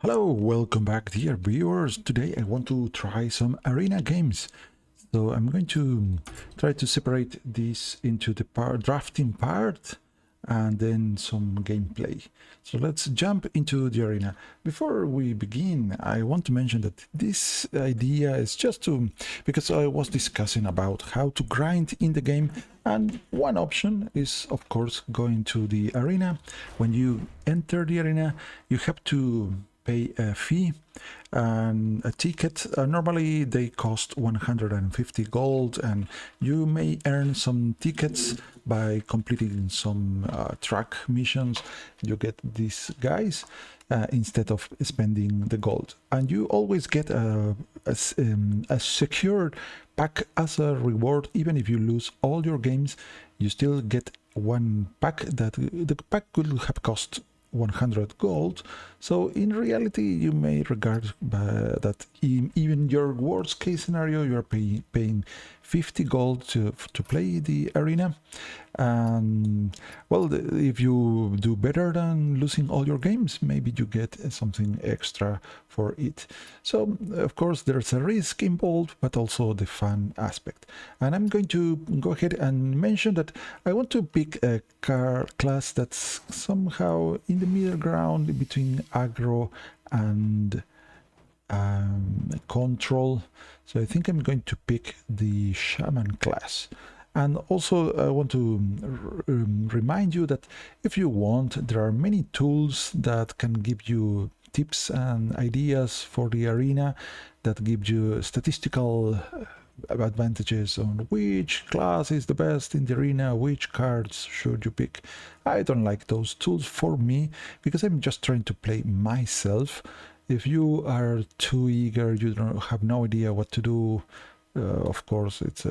Hello, welcome back, dear viewers. Today I want to try some arena games. So I'm going to try to separate this into the drafting part and then some gameplay. So let's jump into the arena. Before we begin, I want to mention that this idea is just because I was discussing about how to grind in the game, and one option is of course going to the arena. When you enter the arena, you have to pay a fee and a ticket. Normally they cost 150 gold, and you may earn some tickets by completing some track missions. You get these guys instead of spending the gold, and you always get a secure pack as a reward. Even if you lose all your games, you still get one pack. That the pack could have cost 100 gold. So in reality, you may regard that even your worst case scenario, you're paying 50 gold to play the arena. And well, if you do better than losing all your games, maybe you get something extra for it. So of course there's a risk involved, but also the fun aspect. And I'm going to go ahead and mention that I want to pick a class that's somehow in the middle ground between aggro and control. So I think I'm going to pick the Shaman class. And also I want to remind you that if you want, there are many tools that can give you tips and ideas for the arena, that give you statistical advantages on which class is the best in the arena, which cards should you pick. I don't like those tools for me because I'm just trying to play myself. If you are too eager, you don't have no idea what to do, of course it's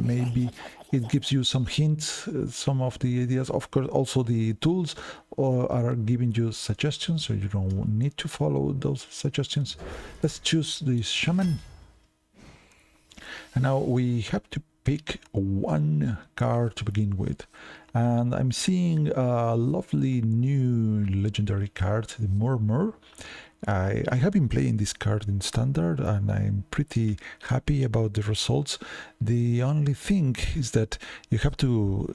maybe it gives you some hints, some of the ideas. Of course also the tools are giving you suggestions, so you don't need to follow those suggestions. Let's choose the Shaman, and now we have to pick one card to begin with, and I'm seeing a lovely new legendary card, the Murmur. I have been playing this card in standard and I'm pretty happy about the results. The only thing is that you have to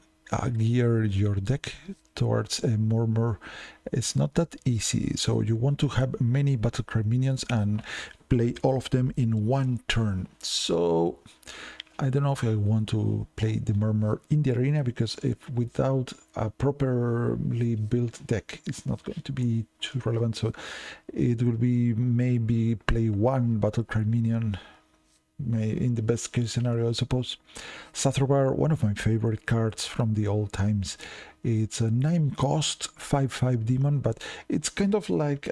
gear your deck towards a Murmur. It's not that easy, so you want to have many battlecry minions and play all of them in one turn. So I don't know if I want to play the Murmur in the arena, because if without a properly built deck, it's not going to be too relevant. So it will be maybe play one Battlecry minion, in the best case scenario, I suppose. Sathrobar, one of my favorite cards from the old times. It's a 9 cost 5/5 demon, but it's kind of like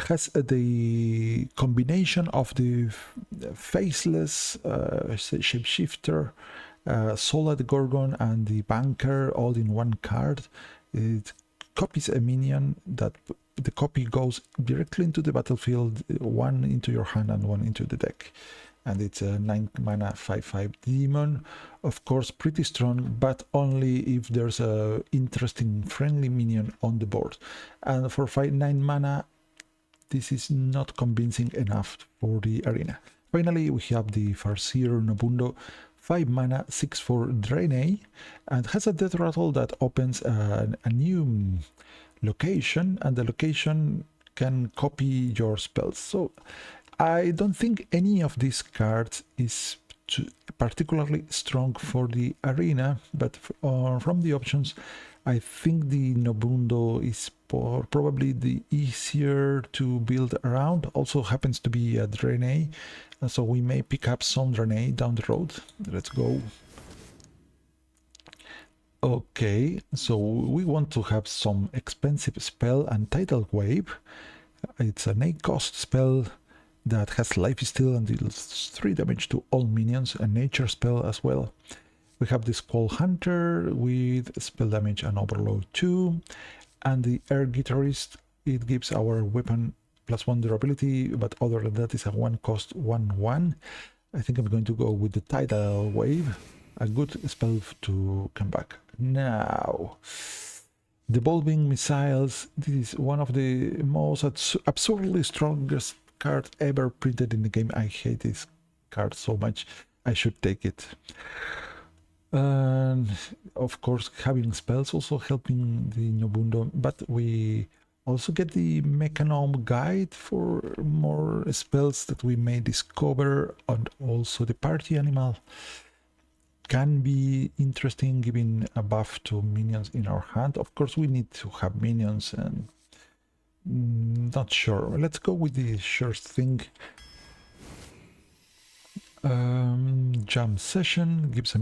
has the combination of the faceless shapeshifter, Solid Gorgon, and the Banker all in one card. It copies a minion that the copy goes directly into the battlefield, one into your hand and one into the deck. And it's a 9 mana 5/5 demon. Of course, pretty strong, but only if there's a interesting friendly minion on the board. And for 9 mana, this is not convincing enough for the arena. Finally, we have the Farseer Nobundo, 5 mana 6/4 Draenei, and has a death rattle that opens a new location, and the location can copy your spells. So I don't think any of these cards is particularly strong for the arena, but from the options, I think the Nobundo is probably the easier to build around. Also happens to be a Draenei, so we may pick up some Draenei down the road. Let's go. Okay, so we want to have some expensive spell and Tidal Wave. It's an 8 cost spell that has lifesteal and deals 3 damage to all minions, a nature spell as well. We have the Squall Hunter with spell damage and overload 2, and the Air Guitarist, it gives our weapon +1 durability, but other than that is a 1 cost 1/1. I think I'm going to go with the Tidal Wave, a good spell to come back. Now, Devolving Missiles. This is one of the most absurdly strongest cards ever printed in the game. I hate this card so much. I should take it. And of course, having spells also helping the Nobundo, but we also get the Mechanome guide for more spells that we may discover, and also the party animal can be interesting, giving a buff to minions in our hand. Of course, we need to have minions, and not sure. Let's go with the sure thing. Jump Session gives a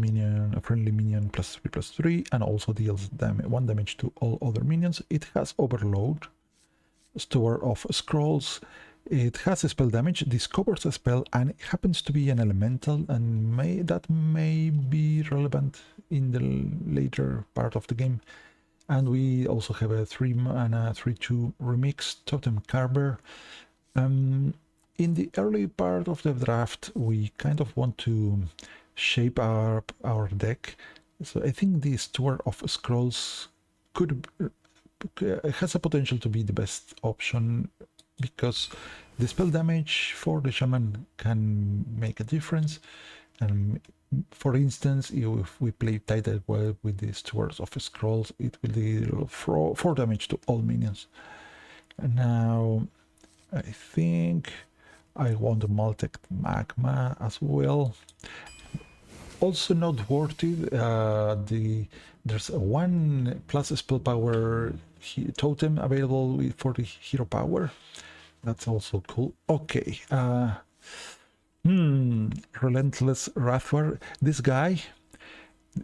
friendly minion +3/+3, and also deals 1 damage to all other minions. It has Overload, Store of Scrolls. It has a spell damage, discovers a spell, and it happens to be an elemental, and that may be relevant in the later part of the game. And we also have a 3-mana 3/2 remix Totem Carver. In the early part of the draft, we kind of want to shape our deck. So I think the Store of Scrolls has a potential to be the best option, because the spell damage for the Shaman can make a difference. And for instance, if we play Tidal Web with the Stewards of Scrolls, it will deal 4 damage to all minions. And now I think I want a Maltec Magma as well. Also noteworthy, there's a 1+ spell power totem available for the hero power. That's also cool. Okay. Relentless Wrathwar. This guy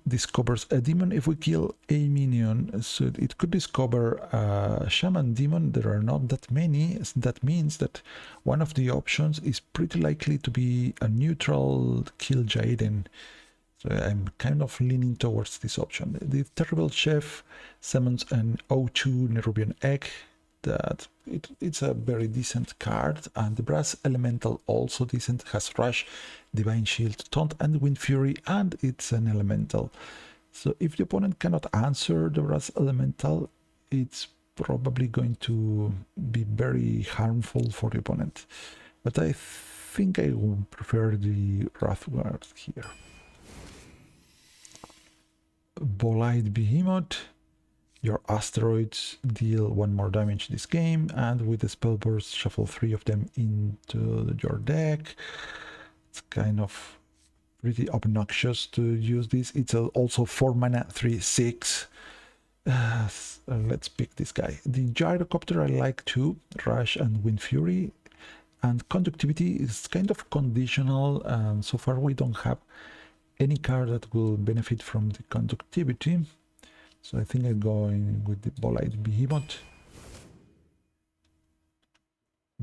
discovers a demon if we kill a minion. So it could discover a Shaman demon. There are not that many. That means that one of the options is pretty likely to be a neutral kill Jaden. So I'm kind of leaning towards this option. The Terrible Chef summons an O2 Nerubian Egg. That it's a very decent card, and the Brass Elemental also decent, has Rush, Divine Shield, Taunt, and Wind Fury, and it's an elemental. So if the opponent cannot answer the Brass Elemental, it's probably going to be very harmful for the opponent. But I think I would prefer the Wrathward here. Bolide Behemoth. Your asteroids deal 1 more damage this game, and with the spell burst, shuffle 3 of them into your deck. It's kind of pretty obnoxious to use this. It's also 4-mana 3/6. Let's pick this guy. The Gyrocopter I like too, Rush and Wind Fury. And Conductivity is kind of conditional, and so far we don't have any card that will benefit from the Conductivity. So I think I'm going with the Bolide Behemoth.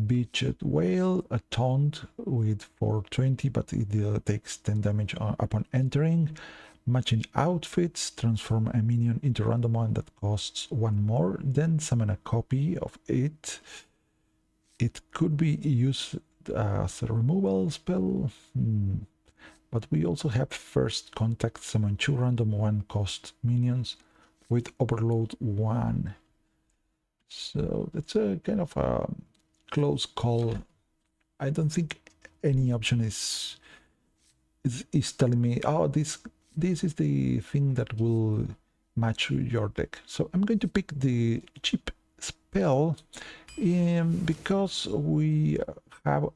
Beached Whale, a taunt with 420, but it takes 10 damage upon entering. Matching Outfits, transform a minion into random one that costs 1 more, then summon a copy of it. It could be used as a removal spell, but we also have First Contact, summon 2 random 1-cost minions with Overload 1. So that's a kind of a close call. I don't think any option is telling me, oh, this is the thing that will match your deck. So I'm going to pick the cheap spell because we have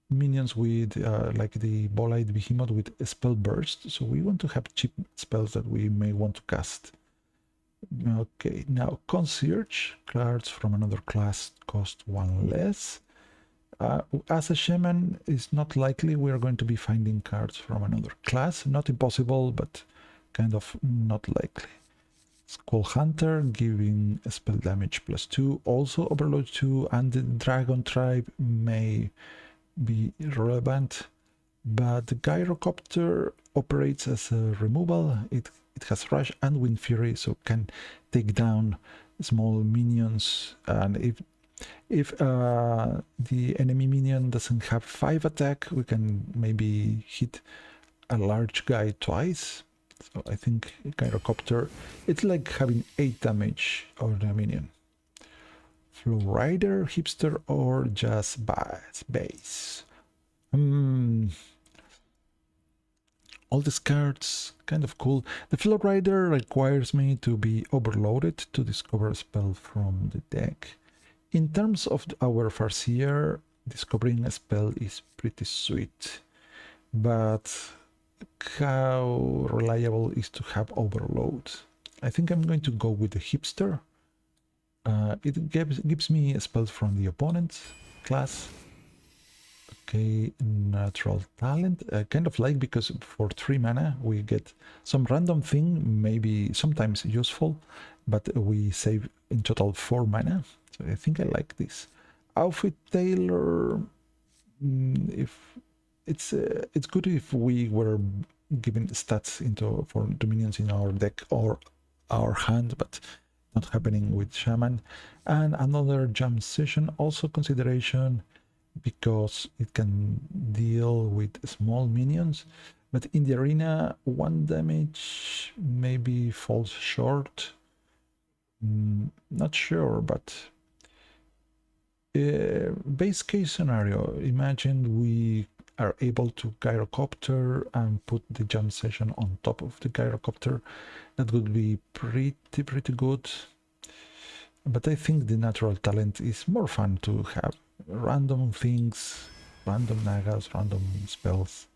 minions with like the Bolide Behemoth with a spell burst. So we want to have cheap spells that we may want to cast. Okay, now Concierge, cards from another class cost 1 less. As a Shaman, it's not likely we're going to be finding cards from another class. Not impossible, but kind of not likely. Skull Hunter, giving a spell damage +2, also Overload 2, and the Dragon Tribe may be relevant. But the Gyrocopter operates as a removal. It has Rush and Wind Fury, so can take down small minions. And if the enemy minion doesn't have 5 attack, we can maybe hit a large guy twice. So I think Gyrocopter, it's like having 8 damage on a minion. Flow Rider, Hipster, or just Base? All these cards, kind of cool. The Flow Rider requires me to be overloaded to discover a spell from the deck. In terms of our Farseer, discovering a spell is pretty sweet. But how reliable is to have overload? I think I'm going to go with the Hipster. It gives me a spell from the opponent class. Okay, natural talent. Kind of like, because for 3 mana we get some random thing, maybe sometimes useful, but we save in total 4 mana. So I think I like this. Outfit Tailor, if it's good if we were giving stats into for dominions in our deck or our hand, but not happening with Shaman. And another jam session, also consideration, because it can deal with small minions, but in the arena 1 damage maybe falls short. Not sure, but base case scenario, imagine we are able to gyrocopter and put the jump session on top of the gyrocopter. That would be pretty good. But I think the natural talent is more fun to have. Random things, random nagas, random spells.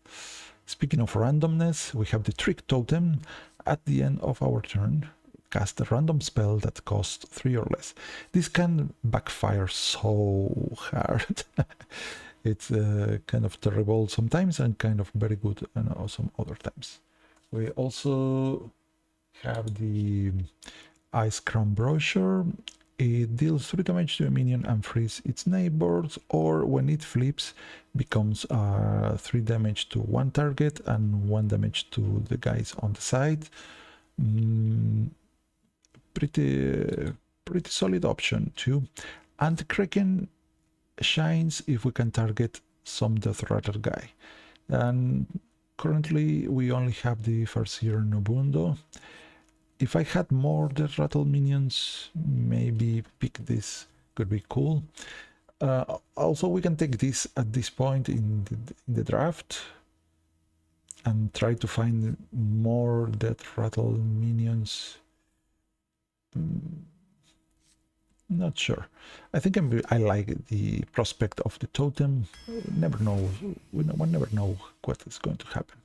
Speaking of randomness, we have the Trick Totem. At the end of our turn, cast a random spell that costs 3 or less. This can backfire so hard. It's kind of terrible sometimes and kind of very good and awesome other times. We also have the Ice Crown Brochure. It deals 3 damage to a minion and frees its neighbors, or when it flips, becomes 3 damage to one target and 1 damage to the guys on the side. Pretty solid option too. And the Kraken shines if we can target some Death Rattle guy. And currently we only have the Farseer Nobundo. If I had more Death Rattle minions, maybe pick this, could be cool. Also, we can take this at this point in the draft and try to find more Death Rattle minions. Not sure. I think I like the prospect of the totem. Never know. One never know what is going to happen.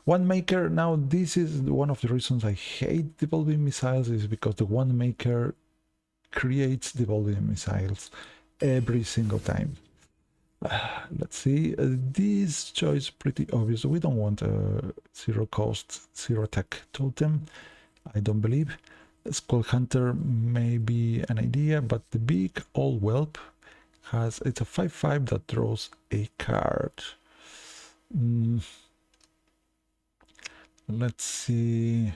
One Maker, now this is one of the reasons I hate devolving missiles, is because the One Maker creates devolving missiles every single time. Let's see, this choice pretty obvious. We don't want a 0 cost, 0 attack totem, I don't believe. Skull Hunter may be an idea, but the big old whelp it's a 5/5 that draws a card. Let's see.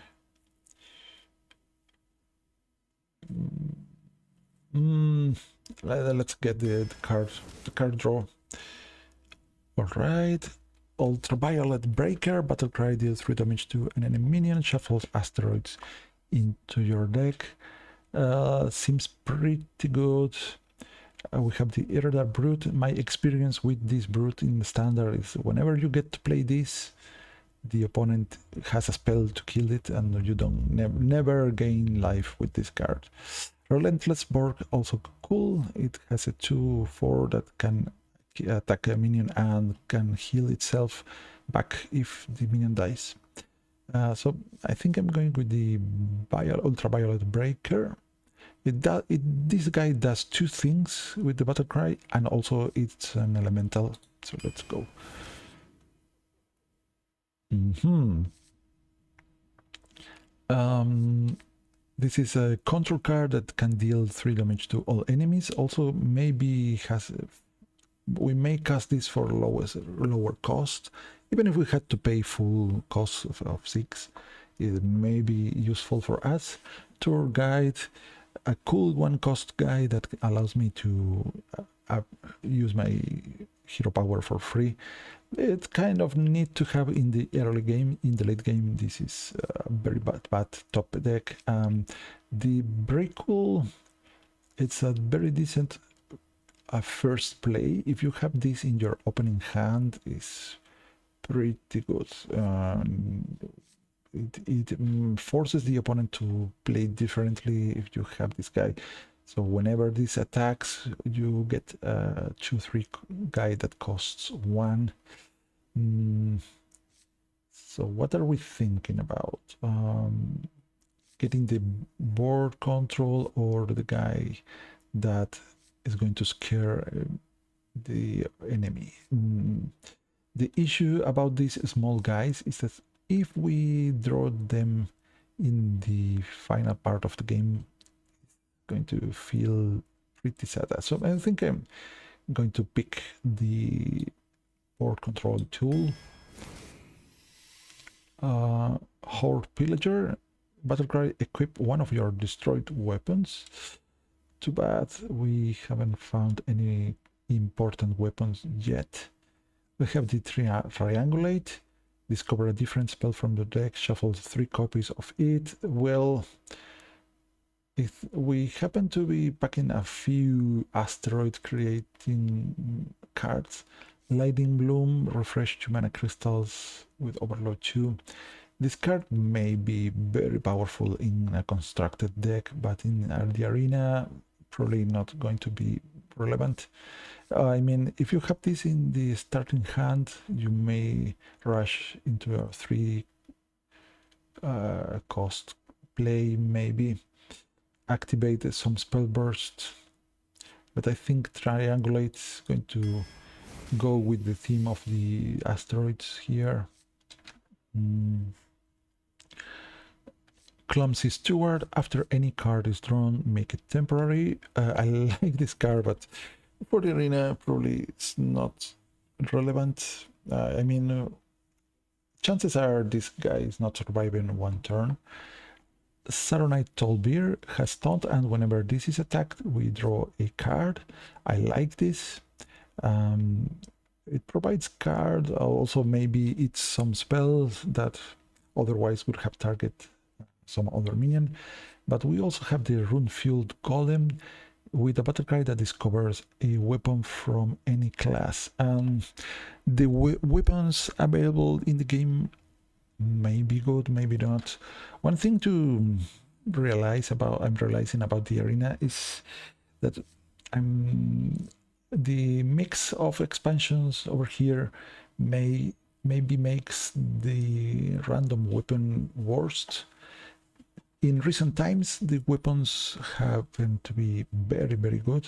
Let's get the card draw. All right. Ultraviolet Breaker. Battlecry deals 3 damage to an enemy minion. Shuffles asteroids into your deck. Seems pretty good. We have the Irredar Brute. My experience with this Brute in the standard is whenever you get to play this, the opponent has a spell to kill it, and you don't never gain life with this card. Relentless Borg, also cool. It has a 2/4 that can attack a minion and can heal itself back if the minion dies. So I think I'm going with the Ultraviolet Breaker. This guy does 2 things with the Battlecry, and also it's an elemental. So let's go. This is a control card that can deal 3 damage to all enemies. Also, maybe we may cast this for lower cost. Even if we had to pay full cost of 6, it may be useful for us. Tour Guide, a cool 1 cost guide that allows me to use my hero power for free. It's kind of neat to have in the early game. In the late game, this is a very bad top deck. The Breakable, it's a very decent first play. If you have this in your opening hand, is pretty good. It forces the opponent to play differently if you have this guy. So whenever this attacks, you get a 2/3 guy that costs 1. So what are we thinking about? Getting the board control or the guy that is going to scare the enemy? The issue about these small guys is that if we draw them in the final part of the game, it's going to feel pretty sad. So I think I'm going to pick the board control tool. Horde Pillager, Battlecry, equip one of your destroyed weapons. Too bad we haven't found any important weapons yet. We have the Triangulate. Discover a different spell from the deck, shuffle 3 copies of it. Well, if we happen to be packing a few asteroid creating cards, Lightning Bloom, refresh 2 mana crystals with Overload 2. This card may be very powerful in a constructed deck, but in the arena, probably not going to be relevant. I mean, if you have this in the starting hand, you may rush into a 3 cost play, maybe activate some spell burst. But I think Triangulate is going to go with the theme of the asteroids here. Clumsy Steward, after any card is drawn, make it temporary. I like this card, but for the arena, probably it's not relevant. I mean, chances are this guy is not surviving 1 turn. Saronite Tolbeer has taunt, and whenever this is attacked, we draw a card. I like this. It provides card, also maybe it's some spells that otherwise would have target some other minion. But we also have the Rune-Fueled Golem with a Battlecry that discovers a weapon from any class. The weapons available in the game may be good, maybe not. One thing to realize about I'm realizing about the arena is that the mix of expansions over here maybe makes the random weapon worst. In recent times, the weapons happen to be very, very good,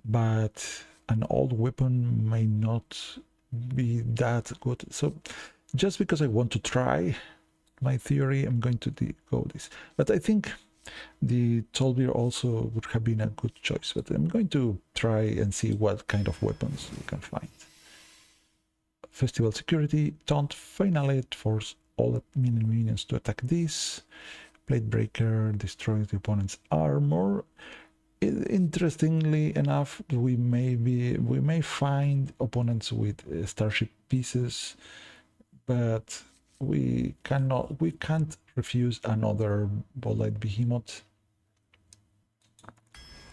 but an old weapon may not be that good. So just because I want to try my theory, I'm going to go this. But I think the Tolbeer also would have been a good choice, but I'm going to try and see what kind of weapons we can find. Festival Security, Taunt, Finally force all minions to attack this. Plate Breaker destroys the opponent's armor. Interestingly enough, we may find opponents with starship pieces, but we can't refuse another Bolide Behemoth.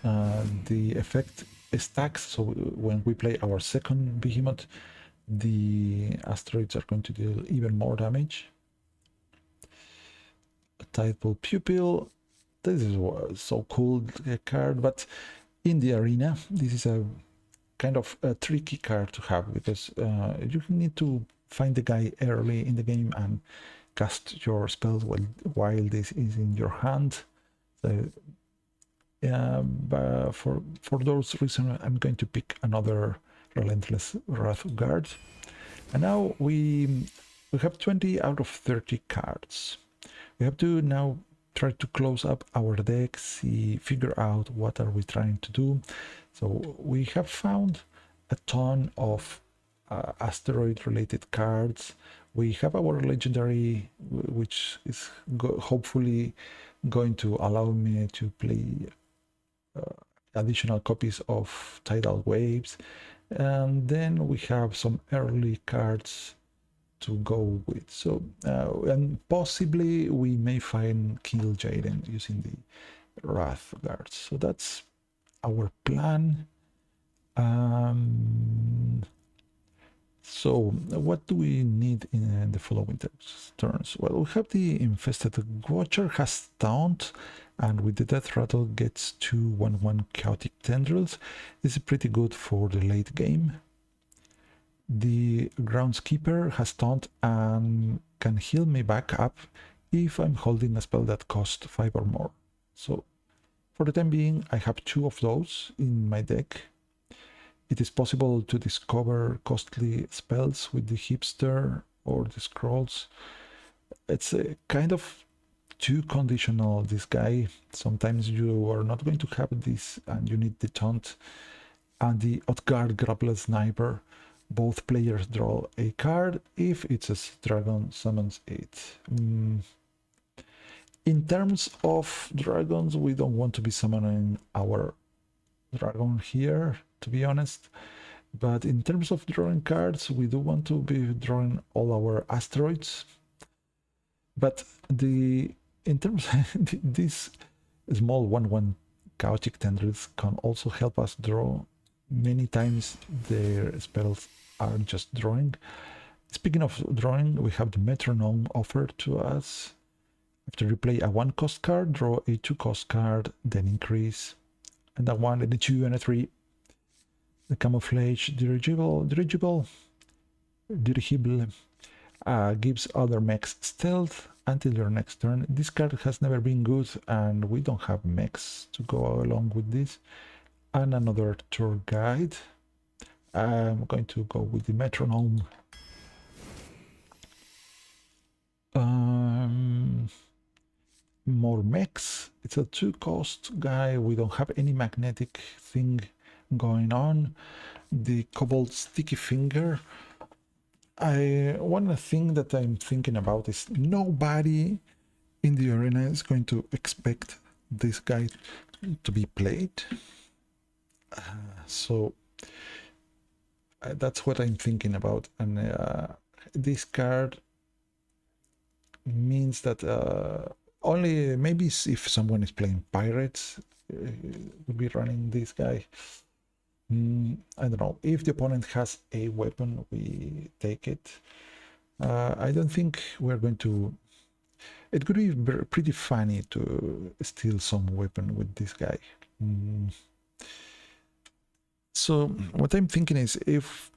The effect stacks, so when we play our second Behemoth, the asteroids are going to deal even more damage. Tidal Pupil, this is so cool card, but in the arena, this is a kind of a tricky card to have, because you need to find the guy early in the game and cast your spells while this is in your hand. So, but for those reasons, I'm going to pick another Relentless Wrath Guard. And now we have 20 out of 30 cards. We have to now try to close up our deck, figure out what are we trying to do. So we have found a ton of asteroid-related cards. We have our legendary, which is hopefully going to allow me to play additional copies of Tidal Waves. And then we have some early cards to go with. So, and possibly we may find Kill Jaden using the Wrath guards. So that's our plan. So what do we need in the following turns? Well, we have the Infested Watcher has Taunt, and with the Death Rattle gets 2/1/1 Chaotic Tendrils. This is pretty good for the late game. The Groundskeeper has Taunt and can heal me back up if I'm holding a spell that costs 5 or more. So for the time being, I have 2 of those in my deck. It is possible to discover costly spells with the Hipster or the Scrolls. It's a kind of too conditional, this guy. Sometimes you are not going to have this and you need the Taunt and the Odgard Grapple Sniper. Both players draw a card. If it's a dragon, summons it. In terms of dragons, we don't want to be summoning our dragon here, to be honest. But in terms of drawing cards, we do want to be drawing all our asteroids. But in terms this small 1/1 chaotic tendrils can also help us draw. Many times their spells are just drawing. Speaking of drawing, we have the metronome offered to us. After you play a 1-cost card, draw a 2-cost card, then increase. And a 1, and a 2, and a 3. The camouflage dirigible gives other mechs stealth until your next turn. This card has never been good, and we don't have mechs to go along with this. And another tour guide. I'm going to go with the metronome. More mechs. It's a 2-cost guy. We don't have any magnetic thing going on. The Cobalt Sticky Finger. One thing that I'm thinking about is nobody in the arena is going to expect this guy to be played. So that's what I'm thinking about. And this card means that only maybe if someone is playing pirates will be running this guy. I don't know. If the opponent has a weapon, we take it. I don't think we're going to... It could be pretty funny to steal some weapon with this guy. So what I'm thinking is, if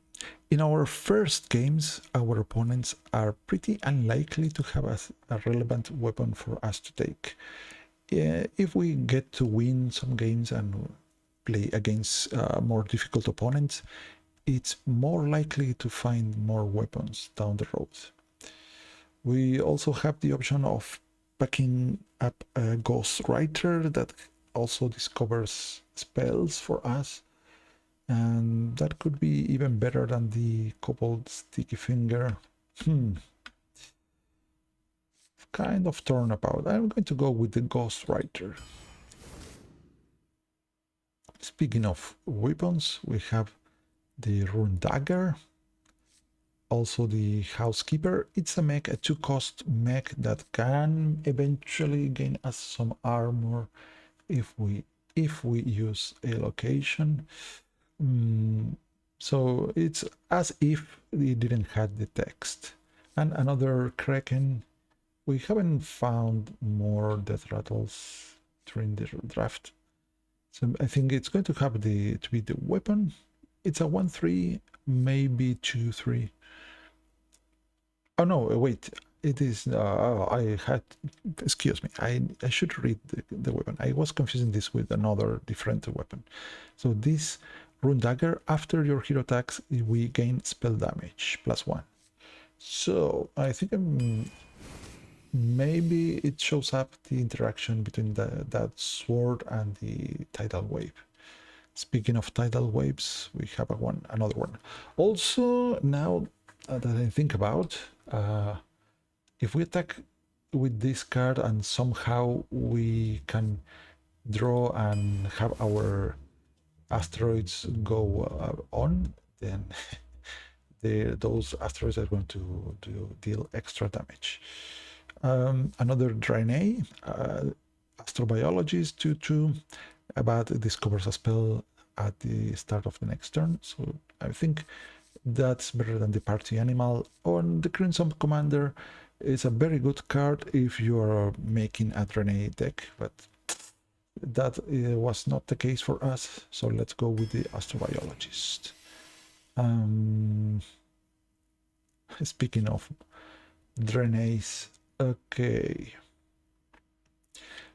in our first games, our opponents are pretty unlikely to have a relevant weapon for us to take. If we get to win some games and play against more difficult opponents, it's more likely to find more weapons down the road. We also have the option of packing up a Ghostwriter that also discovers spells for us. And that could be even better than the Cobalt Sticky Finger. Kind of torn about. I'm going to go with the Ghostwriter. Speaking of weapons, we have the Rune Dagger. Also the Housekeeper. It's a mech, a 2-cost mech that can eventually gain us some armor if we use a location. So it's as if it didn't have the text. And another Kraken. We haven't found more Death Rattles during the draft. So I think it's going to have to be the weapon. It's a 1/3, maybe 2/3. Oh no, wait. It is excuse me, I should read the weapon. I was confusing this with another different weapon. So this Rune Dagger, after your hero attacks, we gain spell damage +1. So I think maybe it shows up the interaction between that sword and the tidal wave. Speaking of tidal waves, we have another one. Also, now that I think about, if we attack with this card and somehow we can draw and have our asteroids go on, then those asteroids are going to deal extra damage. Another Draenei, astrobiology is 2/2, but it discovers a spell at the start of the next turn, so I think that's better than the party animal. On the Crimson Commander is a very good card if you are making a Draenei deck, but that was not the case for us, so let's go with the astrobiologist. Speaking of Draeneis, okay,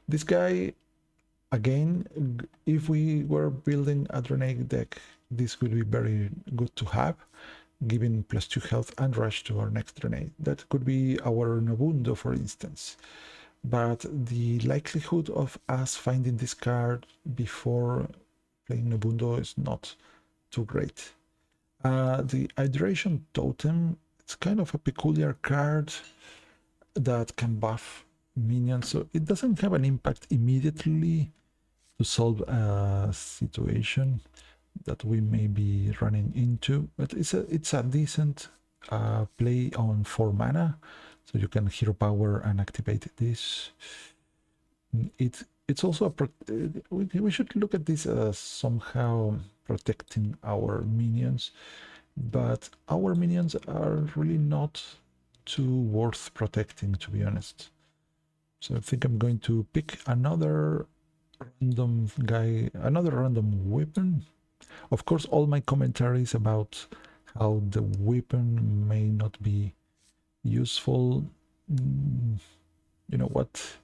this guy, again, if we were building a Draenei deck, this would be very good to have, giving +2 health and rush to our next Draenei. That could be our Nobundo, for instance. But the likelihood of us finding this card before playing Nobundo is not too great. The Hydration Totem, it's kind of a peculiar card that can buff minions, so it doesn't have an impact immediately to solve a situation that we may be running into, but it's a decent play on 4 mana, so you can hero power and activate this. It's also we should look at this as somehow protecting our minions, but our minions are really not too worth protecting, to be honest. So I think I'm going to pick another random guy, another random weapon. Of course, all my commentaries about how the weapon may not be useful, you know what,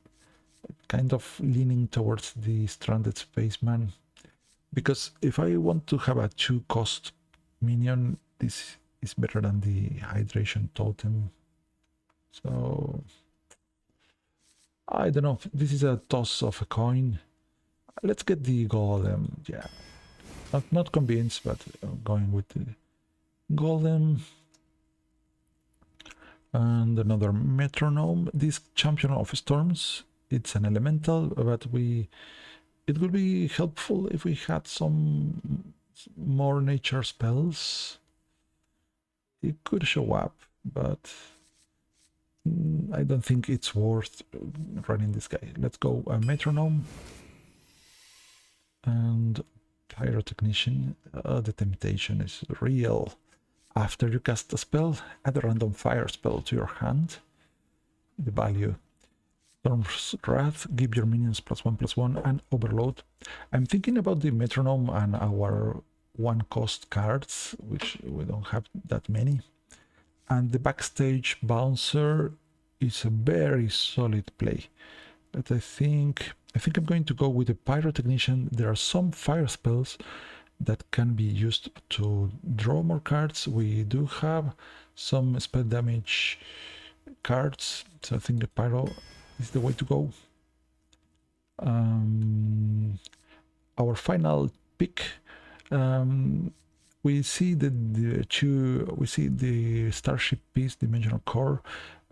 kind of leaning towards the Stranded Spaceman, because if I want to have a 2-cost minion, this is better than the Hydration Totem. So I don't know, this is a toss of a coin. Let's get the Golem. Yeah, not convinced, but going with the Golem. And another Metronome. This Champion of Storms, it's an elemental, but it would be helpful if we had some more nature spells. It could show up, but I don't think it's worth running this guy. Let's go Metronome and Pyrotechnician. The temptation is real. After you cast a spell, add a random fire spell to your hand. The value: Storm's Wrath, give your minions +1/+1 and Overload. I'm thinking about the Metronome and our 1-cost cards, which we don't have that many. And the Backstage Bouncer is a very solid play. But I think I'm going to go with the Pyrotechnician. There are some fire spells that can be used to draw more cards. We do have some spell damage cards, so I think the Pyro is the way to go. Our final pick, we see the Starship Piece Dimensional Core.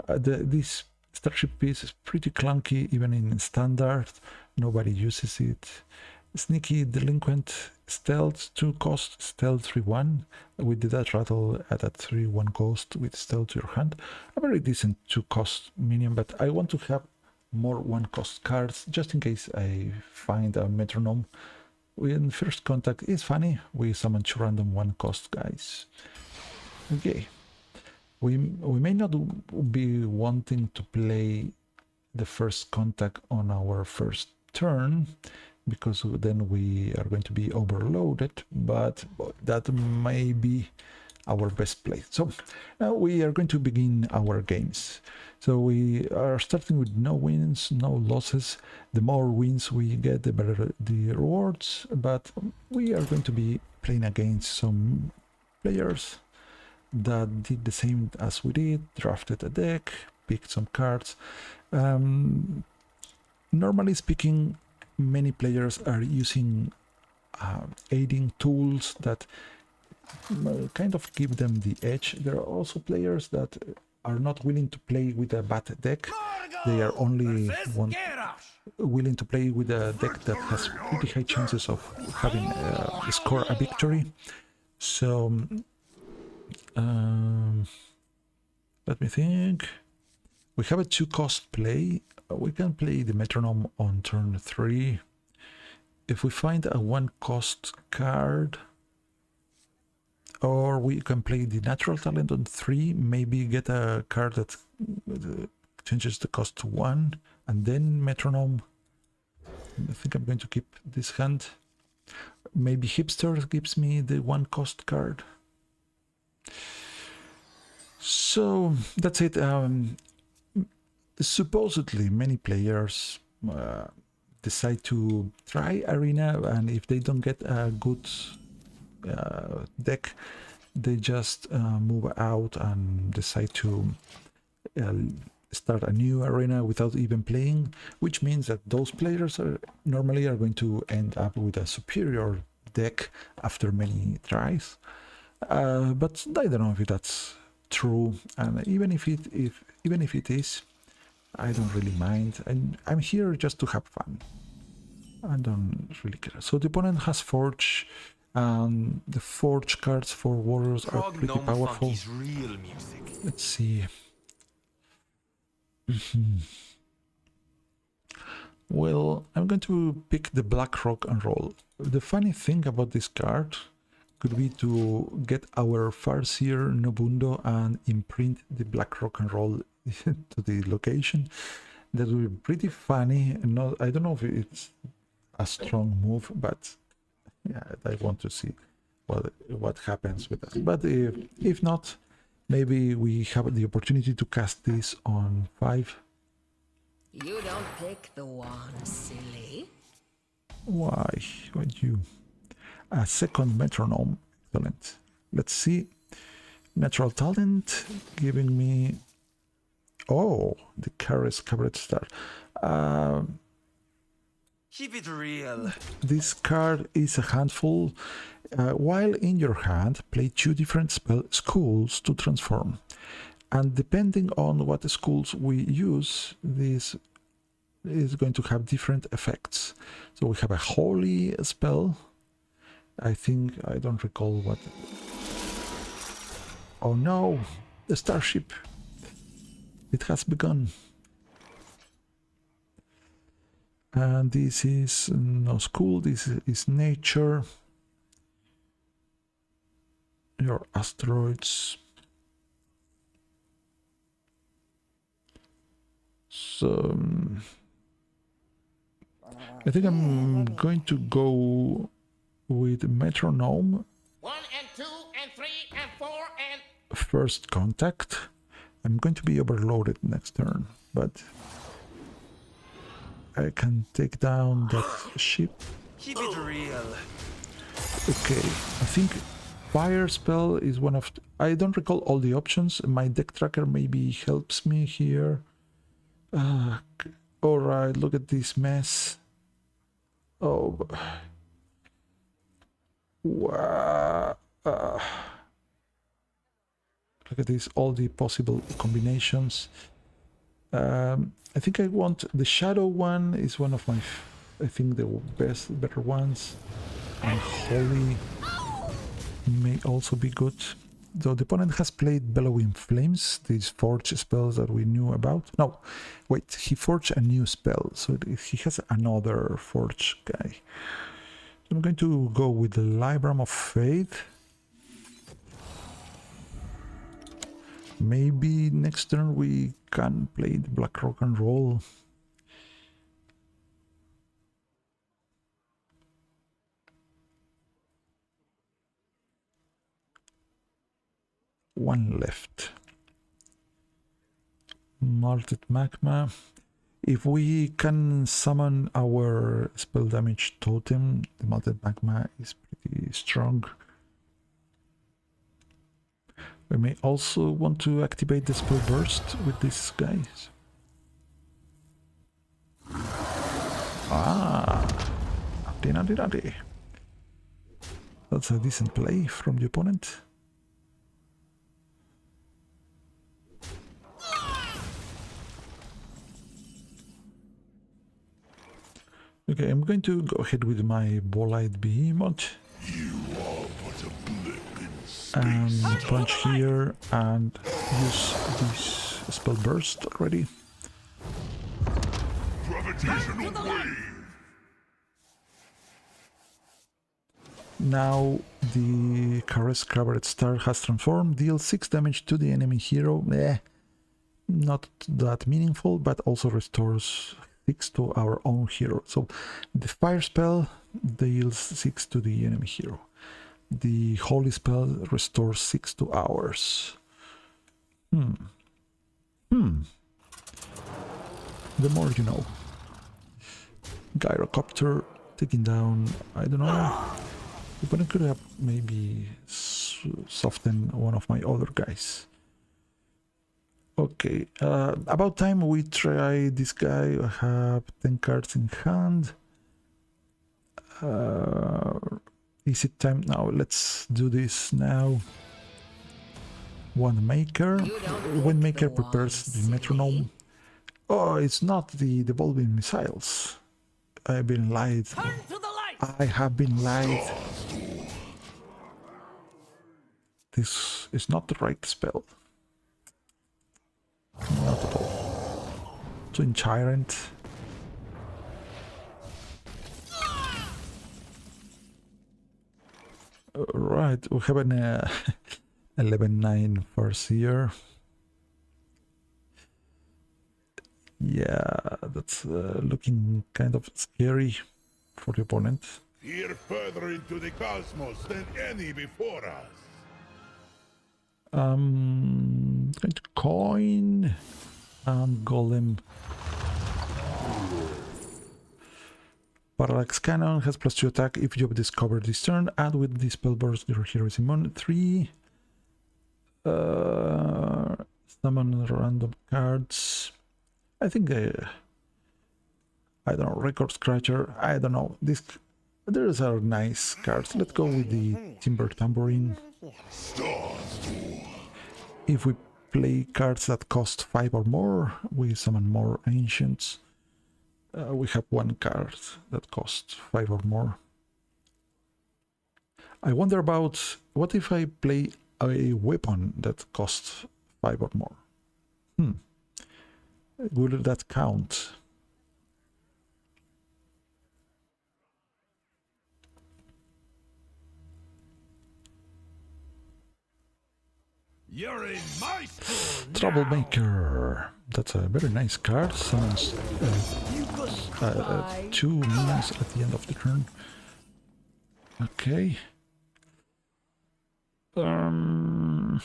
This Starship Piece is pretty clunky even in standard. Nobody uses it. Sneaky Delinquent, Stealth 2-cost, Stealth 3/1. We did that rattle at a 3/1 cost with Stealth to your hand. A very decent 2-cost minion, but I want to have more 1-cost cards just in case I find a Metronome. In First Contact is funny, we summon 2 random 1-cost guys. Okay, we may not be wanting to play the First Contact on our first turn, because then we are going to be overloaded, but that may be our best play. So now we are going to begin our games. So we are starting with no wins, no losses. The more wins we get, the better the rewards, but we are going to be playing against some players that did the same as we did, drafted a deck, picked some cards. Normally speaking, many players are using aiding tools that kind of give them the edge. There are also players that are not willing to play with a bad deck. They are only willing to play with a deck that has pretty high chances of having score a victory. So let me think. We have a 2-cost play. We can play the metronome on turn 3. If we find a 1-cost card, or we can play the natural talent on 3, maybe get a card that changes the cost to 1, and then metronome. I think I'm going to keep this hand. Maybe Hipster gives me the 1-cost card. So that's it. Supposedly many players decide to try Arena, and if they don't get a good deck, they just move out and decide to start a new arena without even playing, which means that those players normally are going to end up with a superior deck after many tries. But I don't know if that's true, and even if it is, I don't really mind, and I'm here just to have fun. I don't really care. So the opponent has Forge, and the Forge cards for warriors are pretty powerful. Real music. Let's see. Well, I'm going to pick the Black Rock and Roll. The funny thing about this card could be to get our Farseer Nobundo and imprint the Black Rock and Roll to the location. That would be pretty funny. I don't know if it's a strong move, but yeah, I want to see what happens with that. But if not, maybe we have the opportunity to cast this on 5. You don't pick the one, silly. Why would you? A second metronome. Excellent. Let's see. Natural talent giving me... Oh, the Karis Cabaret Star. Keep it real. This card is a handful. While in your hand, play 2 different schools to transform. And depending on what schools we use, this is going to have different effects. So we have a holy spell. I think, I don't recall what... Oh no, the starship. It has begun. And this is no school, this is nature. Your asteroids. So I think I'm going to go with metronome. 1 and 2 and 3 and 4 and... First contact. I'm going to be overloaded next turn, but I can take down that ship. Keep it real. Okay, I think fire spell is one of... I don't recall all the options. My deck tracker maybe helps me here. Alright, look at this mess. Oh. Wow. Look at this, all the possible combinations. I think I want the shadow one is one of my, I think the better ones. And holy may also be good. So the opponent has played Bellowing Flames, these forge spells that we knew about. No, wait, he forged a new spell, so he has another forge guy. I'm going to go with the Libram of Faith. Maybe next turn we can play the Black Rock and Roll. One left. Malted Magma. If we can summon our spell damage totem, the Malted Magma is pretty strong. We may also want to activate the spell burst with these guys. Ah, naughty. That's a decent play from the opponent. Okay, I'm going to go ahead with my Bolide Behemoth. And punch here and use this spell burst already. Gravitational wave. Now the Caress Covered Star has transformed, deals 6 damage to the enemy hero. Not that meaningful, but also restores 6 to our own hero. So the Fire spell deals 6 to the enemy hero. The Holy spell restores 6 to ours. The more you know. Gyrocopter taking down, I don't know. But I could have maybe softened one of my other guys. Okay, about time we try this guy. I have 10 cards in hand. Is it time now? Let's do this now. One maker. When maker prepares the metronome. Oh, it's not the devolving missiles. I've been lied. I have been lied. This is not the right spell. Not at all. Twin Tyrant. Right, we have an 11-9 Farseer. Yeah, that's looking kind of scary for the opponent. Peer further into the cosmos than any before us. Going to coin and golem. Parallax Cannon has +2 attack if you have discovered this turn, and with the spell burst your hero is immune. 3. Summon random cards. I think I don't know, Record Scratcher. I don't know. These are nice cards. Let's go with the Timber Tambourine. If we play cards that cost 5 or more, we summon more Ancients. We have one card that costs 5 or more. I wonder about what if I play a weapon that costs 5 or more? Will that count? You're in my school now. Troublemaker. That's a very nice card. Summons 2 minions at the end of the turn. Okay. I'm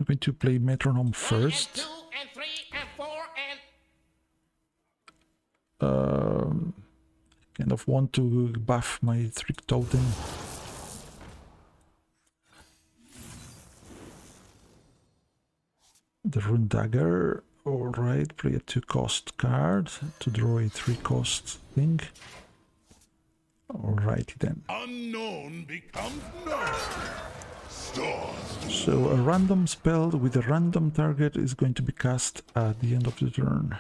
going to play Metronome first. 1 and 2 and 3 and 4 and... Kind of want to buff my Trick Totem. The Rune Dagger. Alright, play a 2-cost card to draw a 3-cost thing. Alrighty then. Unknown becomes known. So a random spell with a random target is going to be cast at the end of the turn.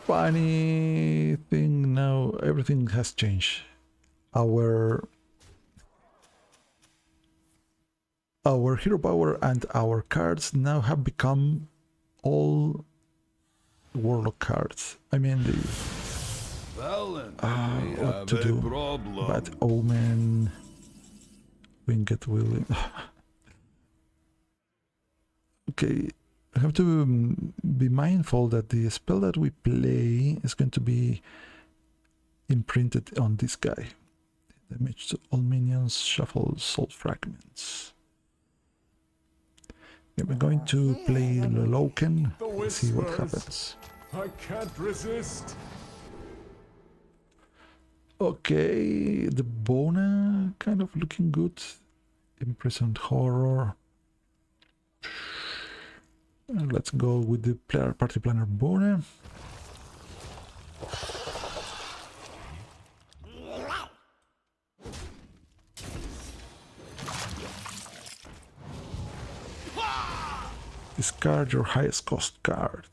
Funny thing now, everything has changed. Our hero power and our cards now have become all Warlock cards. I mean what to do? Bad Omen, Winged Willing. Okay, I have to be mindful that the spell that we play is going to be imprinted on this guy. Damage to all minions, shuffle soul fragments. Okay, we're going to play Loloken and see what happens. I can't resist. Okay, the Bona kind of looking good. Imprisoned Horror. Let's go with the Party Planner Bona. Discard your highest cost card.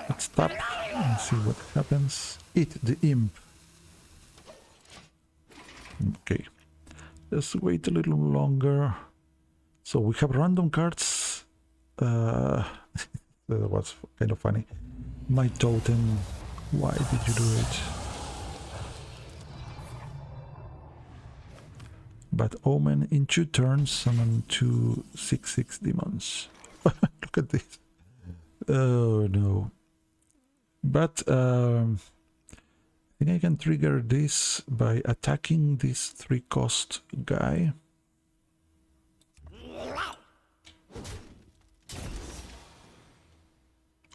Let's tap and see what happens. Eat the imp. Okay. Let's wait a little longer. So we have random cards. That was kind of funny. My totem. Why did you do it? But Omen in 2 turns summon 2 6/6 demons. Look at this. Oh no. But I think I can trigger this by attacking this 3-cost guy.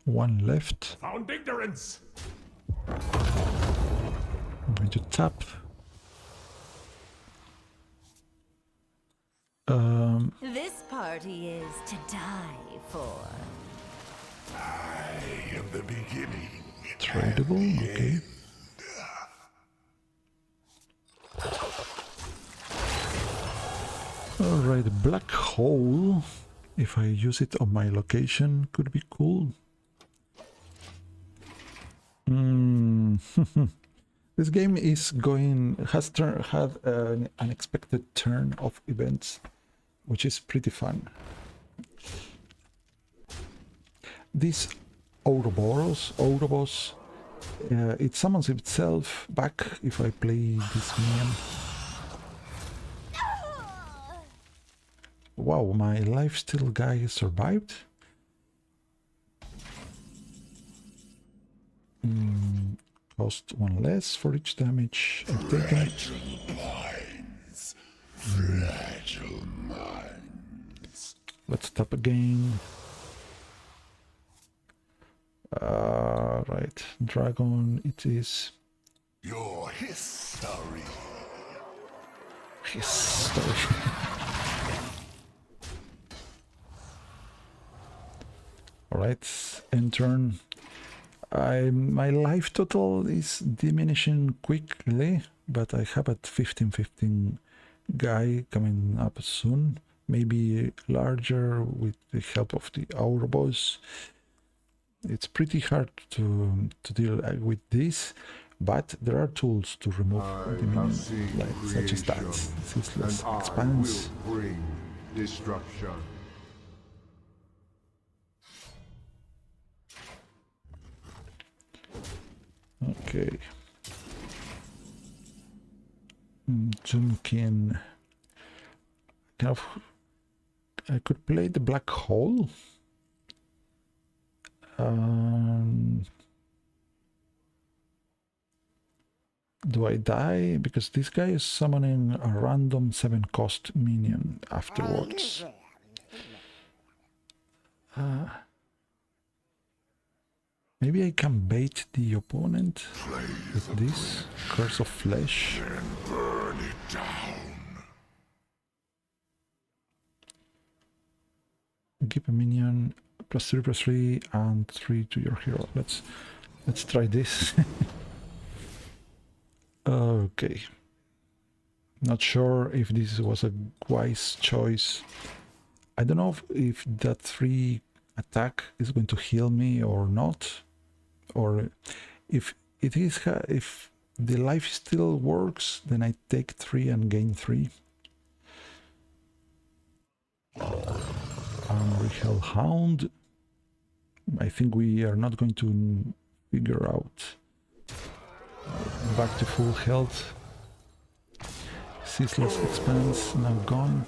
One left. Found ignorance. I'm going to tap. This party is to die for. I am the beginning. Tradable, okay. Alright, black hole. If I use it on my location, could be cool. This game is had an unexpected turn of events, which is pretty fun. This Ouroboros, it summons itself back if I play this minion. Wow, my lifesteal guy survived. Cost 1 less for each damage I've taken. Fragile minds. Let's tap again. Right, dragon it is. Your history. History. Alright, end turn. My life total is diminishing quickly, but I have a 15-15 guy coming up soon. Maybe larger with the help of the Ouroboros. It's pretty hard to deal with this, but there are tools to remove the minions, like such as that. Ceaseless Expanse. Will bring destruction. Okay. Zoomkin. Kind of. I could play the black hole. Do I die? Because this guy is summoning a random 7-cost minion afterwards. Maybe I can bait the opponent with this Curse of Flesh. And burn it down. Give a minion +3/+3 and 3 to your hero. Let's try this. Okay. Not sure if this was a wise choice. I don't know if that 3 attack is going to heal me or not, or if it is, if the life still works, then I take 3 and gain 3. Hellhound. I think we are not going to figure out. Back to full health. Ceaseless Expanse now gone.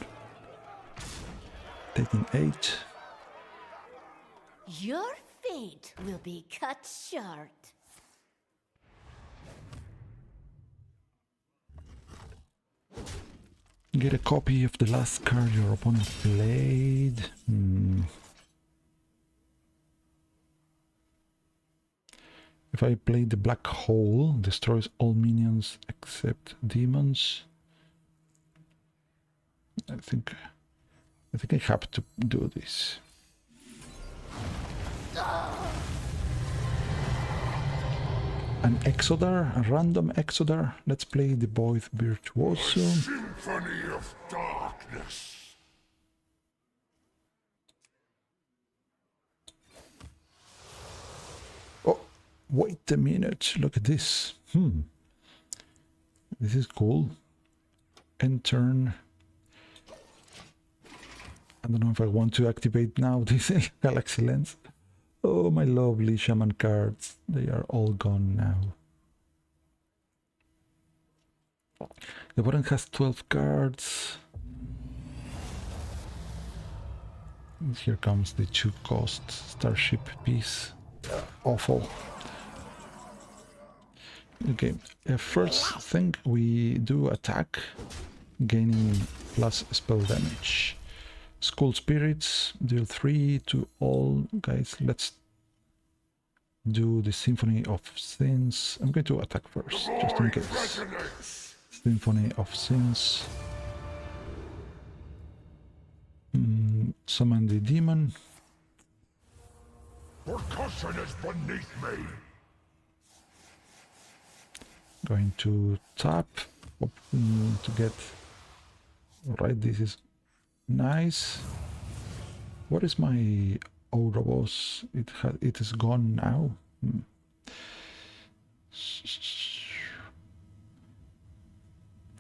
Taking 8. Your fate will be cut short. Get a copy of the last card your opponent played. If I play the black hole, destroys all minions except demons. I think I have to do this. An Exodar, a random Exodar. Let's play the Void Virtuoso. Symphony of darkness. Wait a minute, look at this. This is cool. End turn. I don't know if I want to activate now this Galaxy Lens. Oh, my lovely Shaman cards. They are all gone now. The opponent has 12 cards. And here comes the 2-cost Starship piece. Awful. Okay, first thing we do attack, gaining plus spell damage. School Spirits, deal 3 to all. Guys, let's do the Symphony of Sins. I'm going to attack first, just in case. Symphony of Sins. Summon the demon. Percussion is beneath me. Going to tap, hoping to get... Alright, this is nice. What is my Ouroboros? It is gone now.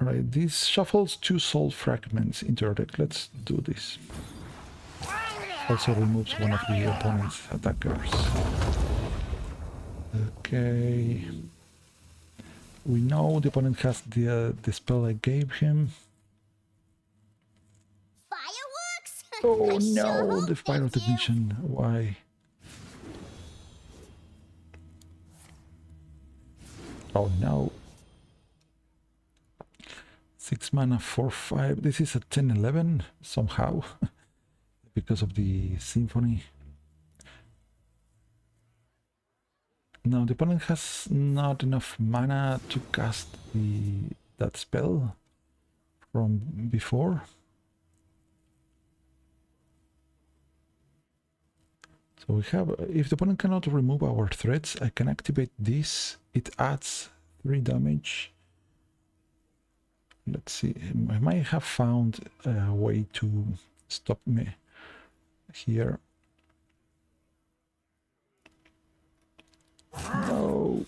Alright, this shuffles 2 soul fragments into our deck. Let's do this. Also removes one of the opponent's attackers. Okay. We know the opponent has the spell I gave him. Fireworks? Oh I sure no, hope the Fire they of the do. Mission. Why? Oh no. 6 mana, 4/5. This is a 10/11 somehow. Because of the Symphony. Now the opponent has not enough mana to cast that spell from before. So we have, if the opponent cannot remove our threats, I can activate this. It adds 3 damage. Let's see, I might have found a way to stop me here. No.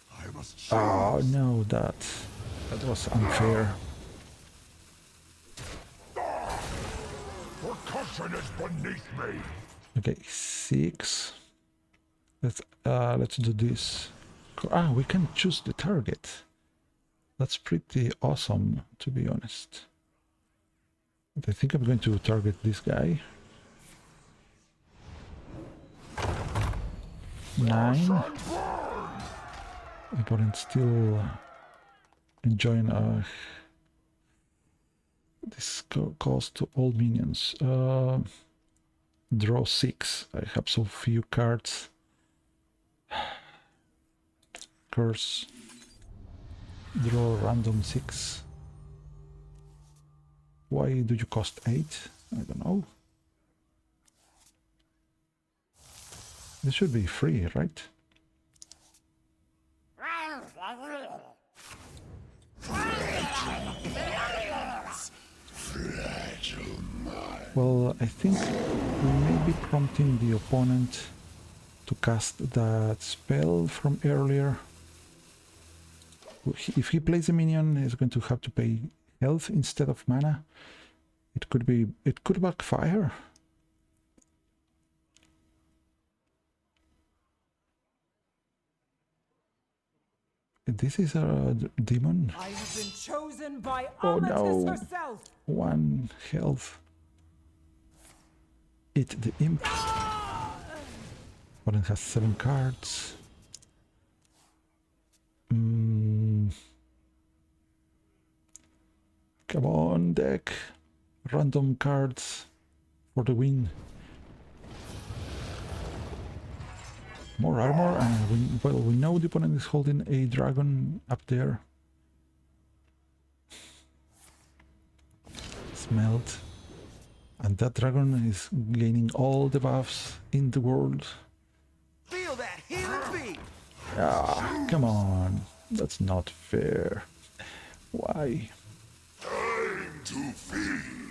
Oh no, that was unfair. Percussion is beneath me. Okay, 6. Let's do this. We can choose the target. That's pretty awesome, to be honest. But I think I'm going to target this guy. 9. Opponent still enjoying this cost to all minions. Draw 6. I have so few cards. Curse. Draw random 6. Why do you cost 8? I don't know. This should be free, right? Well, I think we may be prompting the opponent to cast that spell from earlier. If he plays a minion, he's going to have to pay health instead of mana. It could backfire. This is a demon. I have been chosen by Oh Amatis no. herself. 1 health. Eat the imp. Opponent has 7 cards. Come on, deck. Random cards for the win. More armor, and we know the opponent is holding a dragon up there. Smelt. And that dragon is gaining all the buffs in the world. Feel that healing beat. Ah, come on. That's not fair. Why? Time to feast.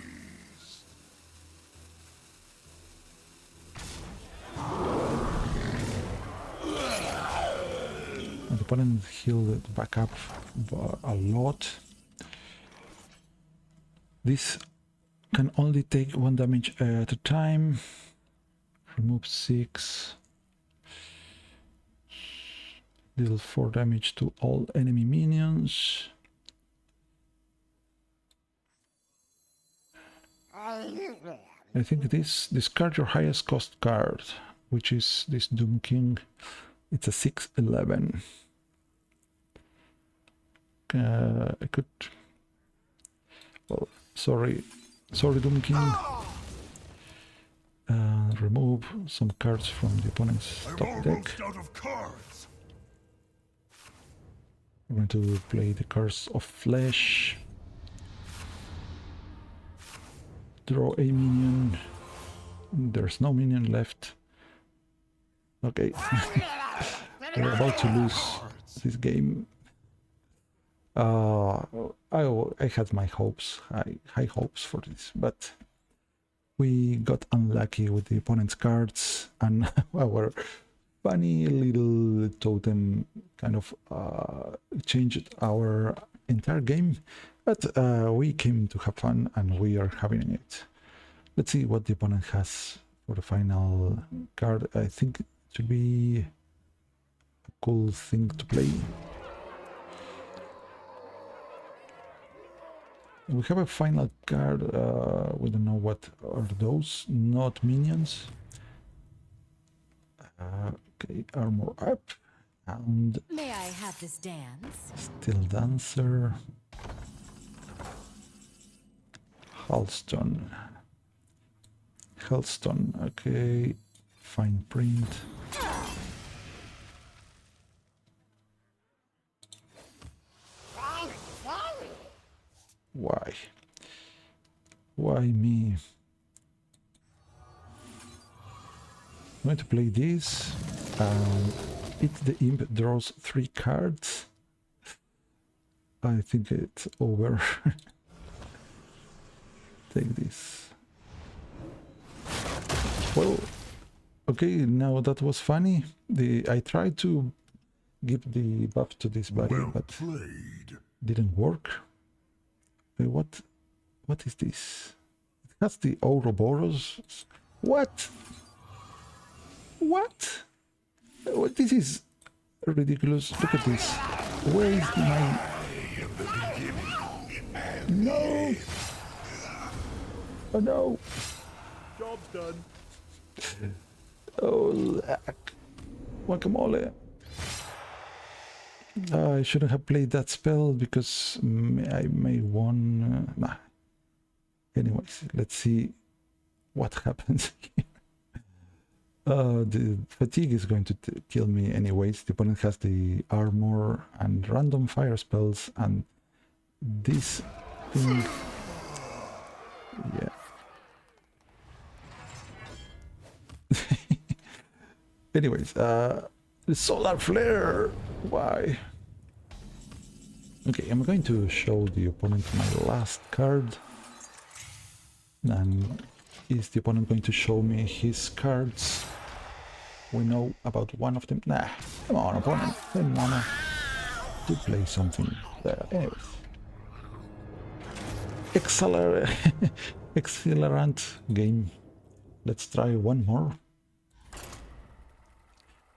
opponent healed back up a lot. This can only take 1 damage at a time. Remove 6. Deal 4 damage to all enemy minions. I think this discard your highest cost card, which is this Doom King. It's a 6/11. I could. Well, sorry, Doom King. Remove some cards from the opponent's I'm top deck. almost out of cards. I'm going to play the Curse of Flesh. Draw a minion. There's no minion left. Okay. We're about to lose this game. I had my hopes, high hopes for this, but we got unlucky with the opponent's cards, and our funny little totem kind of changed our entire game. But we came to have fun, and we are having it. Let's see what the opponent has for the final card. I think it should be a cool thing to play. We have a final card. We don't know what are those. Not minions. Okay, armor up. And May I have this dance? Still Dancer. Hearthstone, okay, fine print. Why? Why me? I'm going to play this. If the imp draws 3 cards, I think it's over. Take this. Well, okay, now that was funny. I tried to give the buff to this buddy, Well but played. didn't work. Okay, what is this? It has the Ouroboros. What? What? This is ridiculous. Look at this. Where is my... No! Oh no! Job's done. Oh, guacamole. I shouldn't have played that spell because I may won. Nah. Anyways, let's see what happens here. The fatigue is going to kill me anyways. The opponent has the armor and random fire spells, and this thing. Yeah. Anyways, the solar flare. Why? Okay, I'm going to show the opponent my last card. And is the opponent going to show me his cards? We know about one of them. Nah, come on, opponent. 10 mana to play something there. Anyways. Accelerant game. Let's try one more.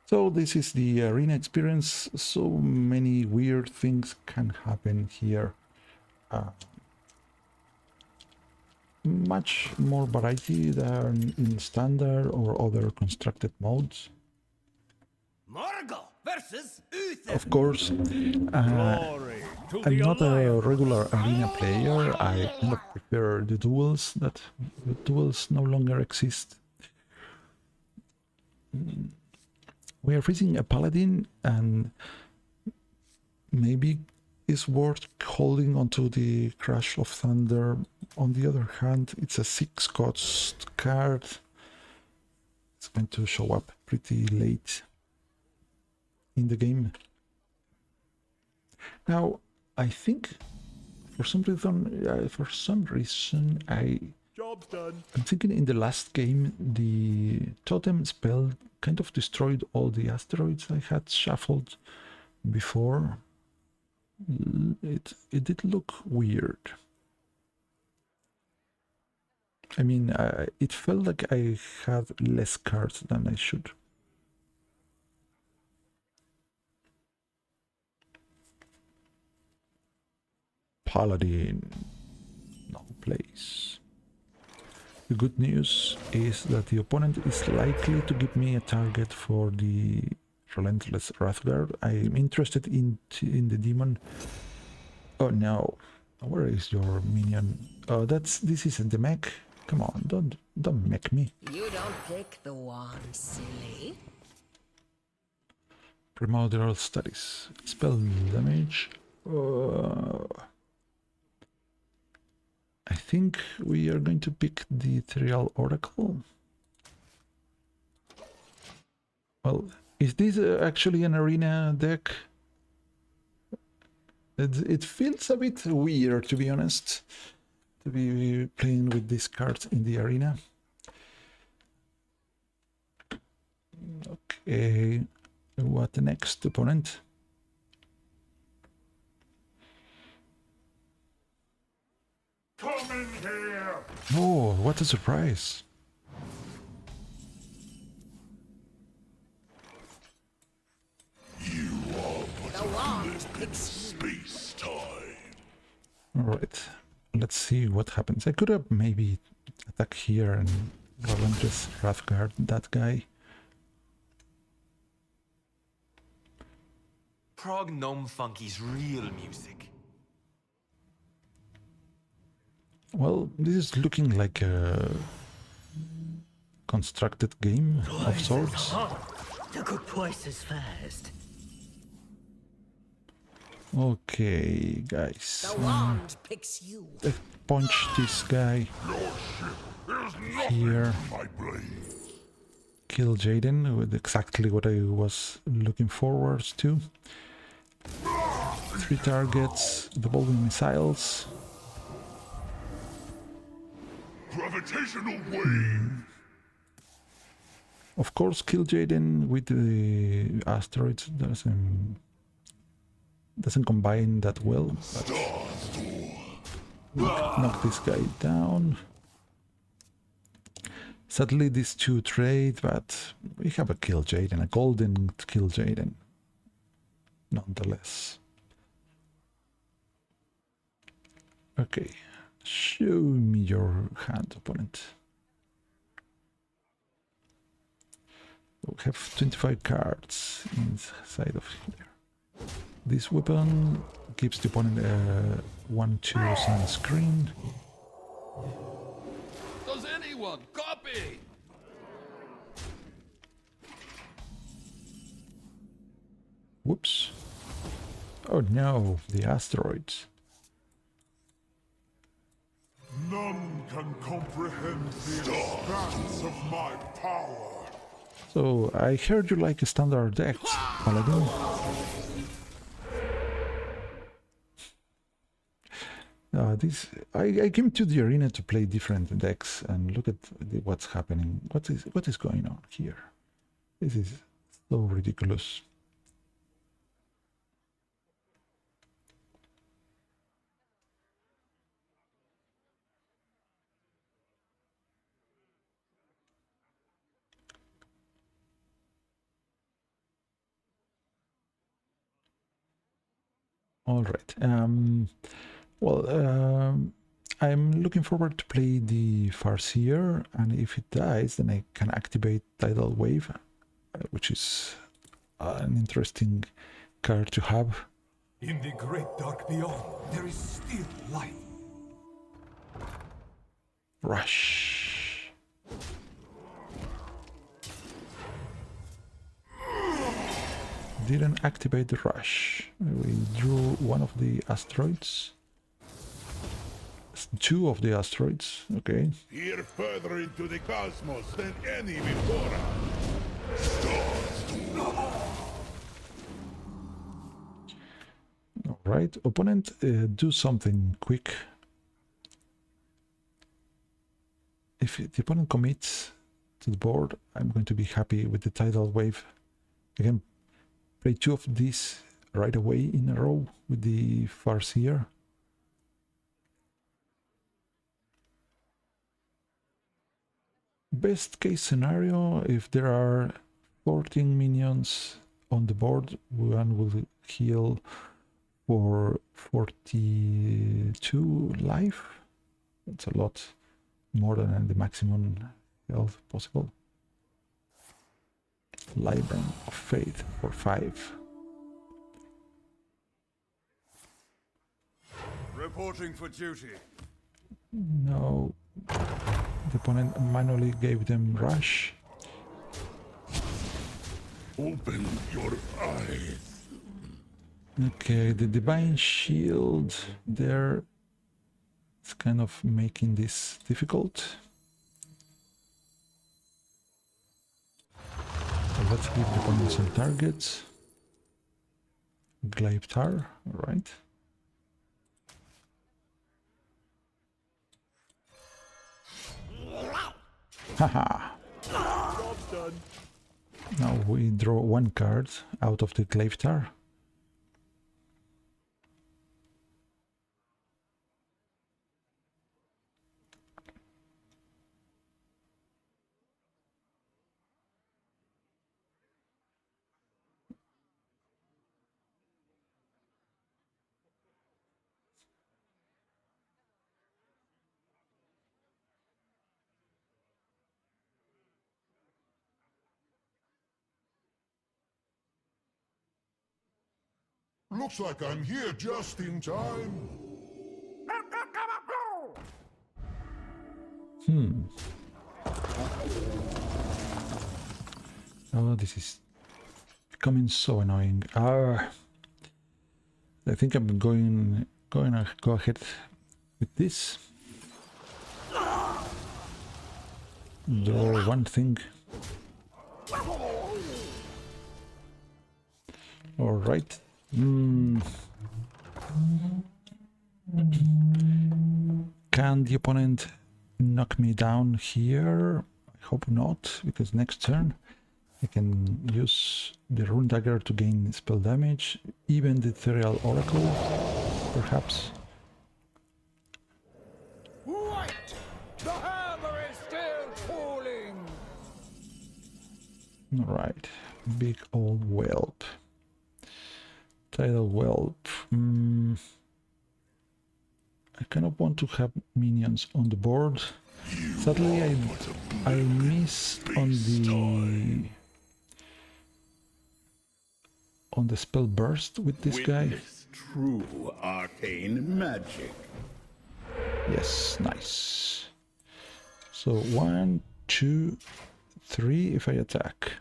So this is the arena experience. So many weird things can happen here. Much more variety than in standard or other constructed modes. Morgul versus Uther. Of course, I'm not a regular arena player. I kind of prefer the duels. That the duels no longer exist. We are facing a paladin, and maybe it's worth holding onto the Crash of Thunder. On the other hand, it's a 6 cost card. It's going to show up pretty late in the game. Now, I think for some reason, Job's done. I'm thinking in the last game, the totem spell kind of destroyed all the asteroids I had shuffled. before, it did look weird. I mean, it felt like I had less cards than I should. Paladin, no place. The good news is that the opponent is likely to give me a target for the Relentless Wrathguard. I'm interested in the demon. Oh no, where is your minion? Oh, this isn't the mech. Come on, don't mech me. You don't pick the wand, silly. Primordial studies. Spell damage. I think we are going to pick the Ethereal Oracle. Well, is this actually an arena deck? It feels a bit weird, to be honest, to be playing with these cards in the arena. Okay, what the next opponent? Come in here! Oh, what a surprise! The wand picks Space time. Alright, let's see what happens. I could have maybe attack here and Relentless Wrathguard that guy. Prog Gnome Funky's real music. Well, this is looking like a constructed game of sorts. to go twice as fast. Okay, guys. The wand picks you. Let's punch this guy here. My blade. Kill Jaden with exactly what I was looking forward to. 3 targets, devolving missiles. Gravitational wave. Of course, kill Jaden with the asteroids doesn't combine that well. But knock this guy down. Sadly, these two trade, but we have a kill Jaden, a golden kill Jaden, nonetheless. Okay, show me your hand, opponent. We have 25 cards inside of here. This weapon gives the opponent a 1/2 sun screen. Does anyone copy? Whoops. Oh no, the asteroids. None can comprehend the expanse of my power. So, I heard you like a standard deck, Paladin. I came to the arena to play different decks and look at what's happening. What is going on here? This is so ridiculous. All right. I'm looking forward to play the Farseer, and if it dies, then I can activate Tidal Wave, which is an interesting card to have. In the great dark beyond, there is still light. Rush. Didn't activate the rush. We drew one of the asteroids. 2 of the asteroids, okay. Peer further into the cosmos than any before us. Alright, opponent, do something quick. If the opponent commits to the board, I'm going to be happy with the tidal wave. Again, play 2 of these right away in a row with the Farseer. Best case scenario, if there are 14 minions on the board, one will heal for 42 life. That's a lot more than the maximum health possible. Library of Faith for 5. Reporting for duty. No, the opponent manually gave them rush. Open your eyes. Okay, the Divine Shield there, it's kind of making this difficult. So let's give the opponent some targets. Gleiptar, alright. Haha! Job's done. Now we draw one card out of the Gleiptar. Looks like I'm here just in time. Oh, this is becoming so annoying. I think I'm going to go ahead with this. Draw one thing. All right. Can the opponent knock me down here? I hope not, because next turn I can use the Rune Dagger to gain spell damage, even the Ethereal Oracle, perhaps. Wait! The hammer is still falling! Alright, big old whelp. Tidal whelp. I kind of want to have minions on the board. Sadly, I missed on the spell burst with this guy. Witness true arcane magic. Yes, nice. So 1, 2, 3 if I attack.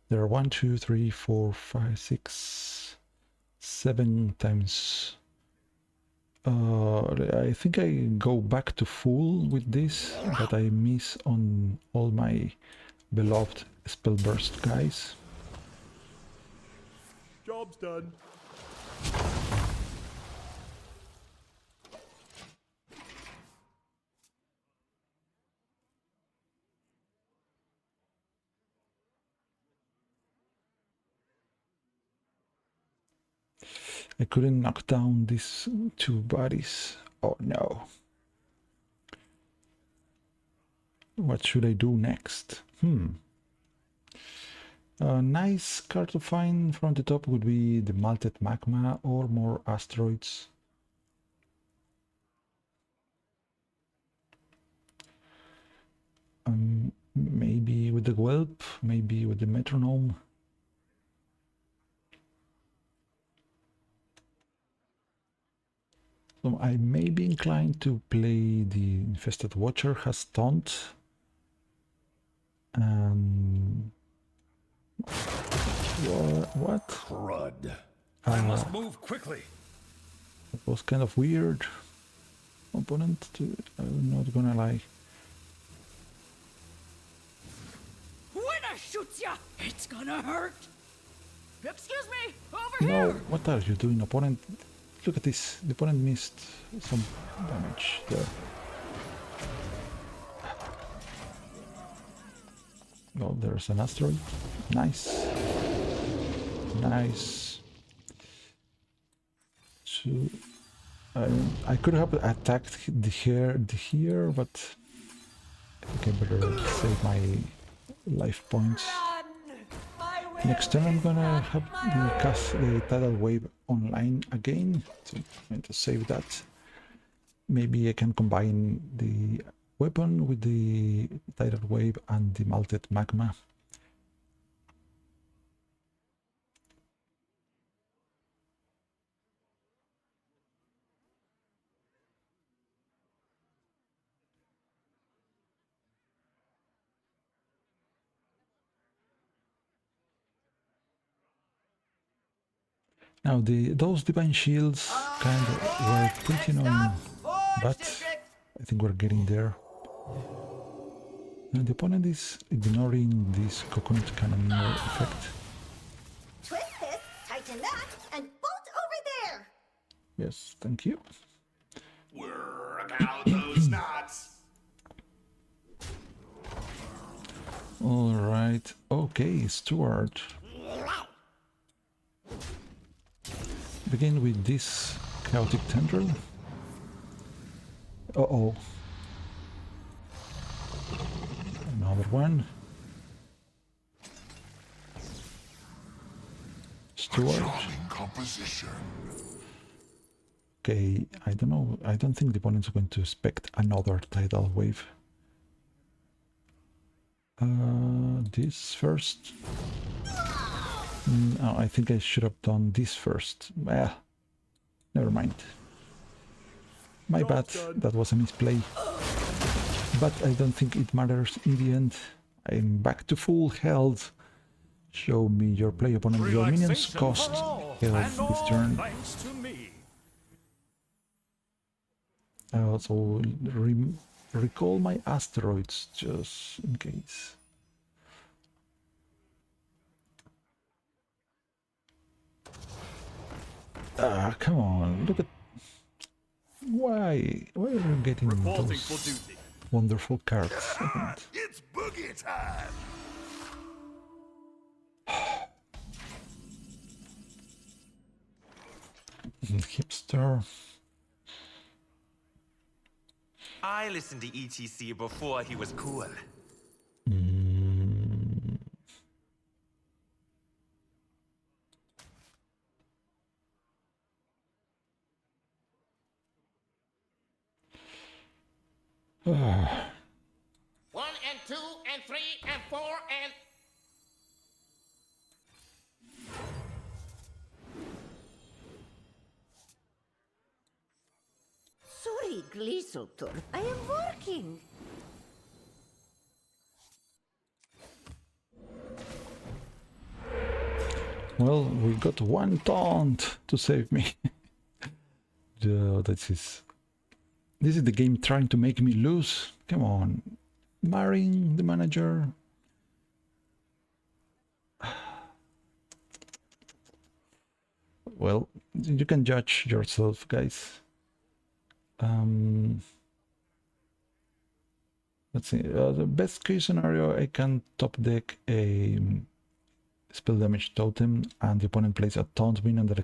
There are 1, 2, 3, 4, 5, 6, 7 times. I think I go back to full with this, but I miss on all my beloved spell burst guys. Job's done. I couldn't knock down these two bodies. Oh no. What should I do next? A nice card to find from the top would be the Malted Magma or more asteroids. Maybe with the Whelp, maybe with the Metronome. So I may be inclined to play the Infested Watcher has Taunt. What? Crud. I must move quickly. It was kind of weird. Opponent, I'm not gonna lie. When I shoot ya, it's gonna hurt. Excuse me, over No, here. what are you doing, opponent? Look at this. The opponent missed some damage there. Oh, there's an asteroid. Nice. Nice. to... I could have attacked here, but I think I better save my life points. Next turn I'm gonna have the cast the tidal wave online again, so I'm going to save that. Maybe I can combine the weapon with the tidal wave and the malted magma. Now those divine shields kind of were pretty annoying, but I think we're getting there. Now the opponent is ignoring this coconut cannoneer effect. Twist this, tighten that, and bolt over there. Yes, thank you. Work out those knots. All right, okay, Stuart. Begin with this chaotic tendril. Uh-oh. Another one. Stuart. Composition. Okay, I don't know. I don't think the opponent's going to expect another tidal wave. This first. No, I think I should have done this first. Well, never mind. My bad, that was a misplay. But I don't think it matters in the end. I'm back to full health. Show me your play, opponent. Your minions cost health this turn. Thanks to me. I also recall my asteroids just in case. Ah, come on, look at... Why are you getting Reporting for those duty. wonderful cards? It's boogie time. Hipster. I listened to ETC before he was cool. Ah, 1 and 2 and 3 and 4 and... Sorry, Glisseltor. I am working. well, we got one taunt to save me. This is the game trying to make me lose. Come on, marrying the manager. Well, you can judge yourself, guys. Let's see. The best case scenario, I can top deck a spell damage totem, and the opponent plays a taunt minion that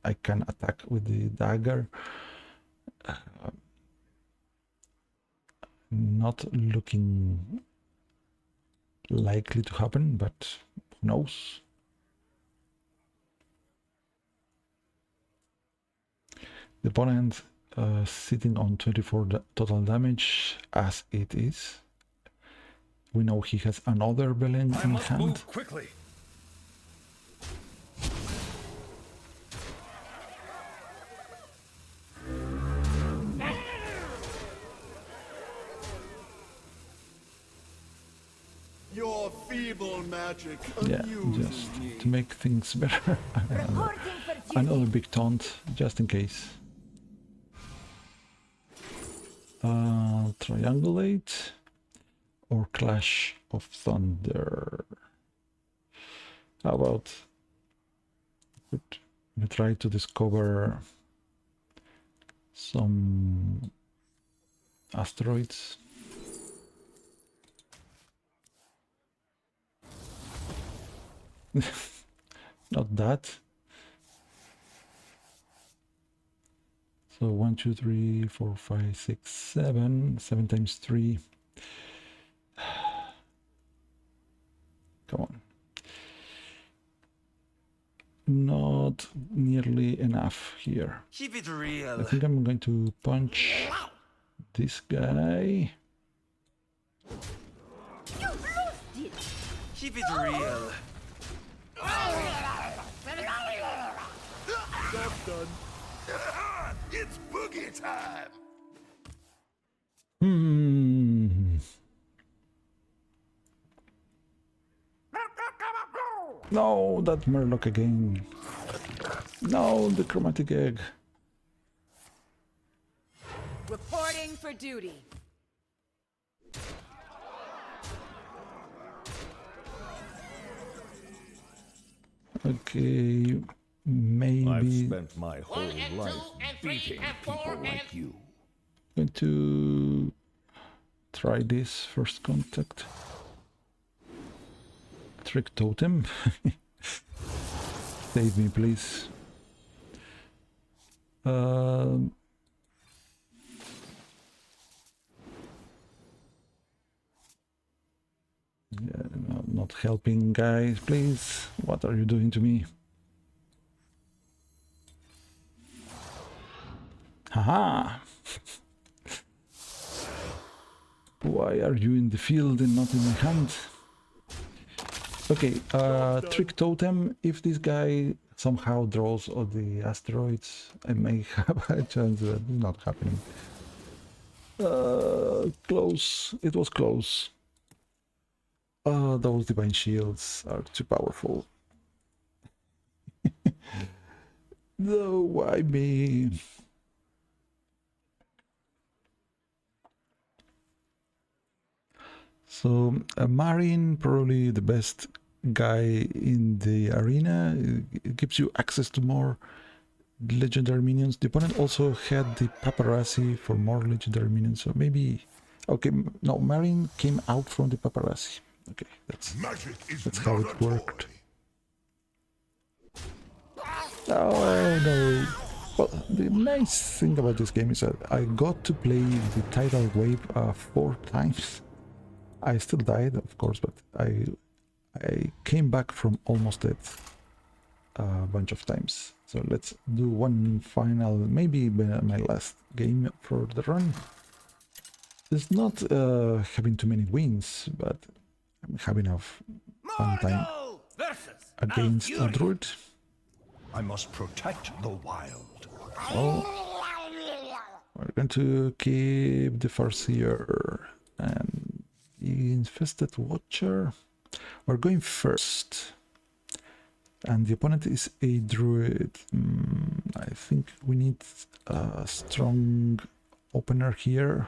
I can attack with the dagger. Not looking likely to happen, but who knows? The opponent sitting on 24 total damage as it is. We know he has another Belen in hand. Quickly. Your feeble magic Yeah, amuses just me. to make things better. Reporting for duty. Another big taunt, just in case. Triangulate or Clash of Thunder. How about we try to discover some asteroids? Not that. So 1, 2, 3, 4, 5, 6, 7. 7 times 3. Come on. Not nearly enough here. Keep it I real. think I'm going to punch this guy. You lost it! Keep it real. Job's done. It's boogie time! No, that Murloc again. No, the chromatic egg. Reporting for duty. Okay, I've maybe spent my whole 1 and 2 life and 3 beating and 4 people and like you. going to try this first contact. Trick totem. Save me, please. Yeah, no, not helping, guys, please. What are you doing to me? Haha! Why are you in the field and not in my hand? Okay, trick totem. If this guy somehow draws all the asteroids, I may have a chance that it's not happening. Close. It was close. Those divine shields are too powerful. No, why me? So, Marine, probably the best guy in the arena. It gives you access to more legendary minions. The opponent also had the paparazzi for more legendary minions, so maybe... Okay, no, Marine came out from the paparazzi. Okay, that's how it worked. Oh no! Well, the nice thing about this game is that I got to play the tidal wave 4 times. I still died, of course, but I came back from almost death a bunch of times. So let's do one final, maybe my last game for the run. It's not having too many wins, but I'm having a fun time against a druid. I must protect the wild. Oh, we're going to keep the Farseer and the Infested Watcher. We're going first. And the opponent is a druid. I think we need a strong opener here.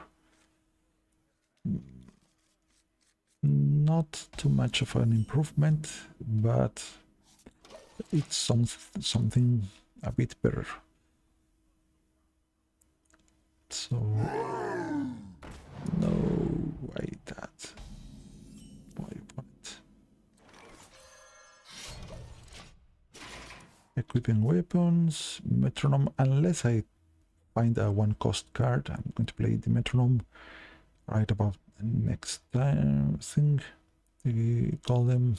Not too much of an improvement, but it's something a bit better. So, no, why that? Why what? Equipping weapons, metronome, unless I find a 1-cost card, I'm going to play the metronome right about next time thing. We call them.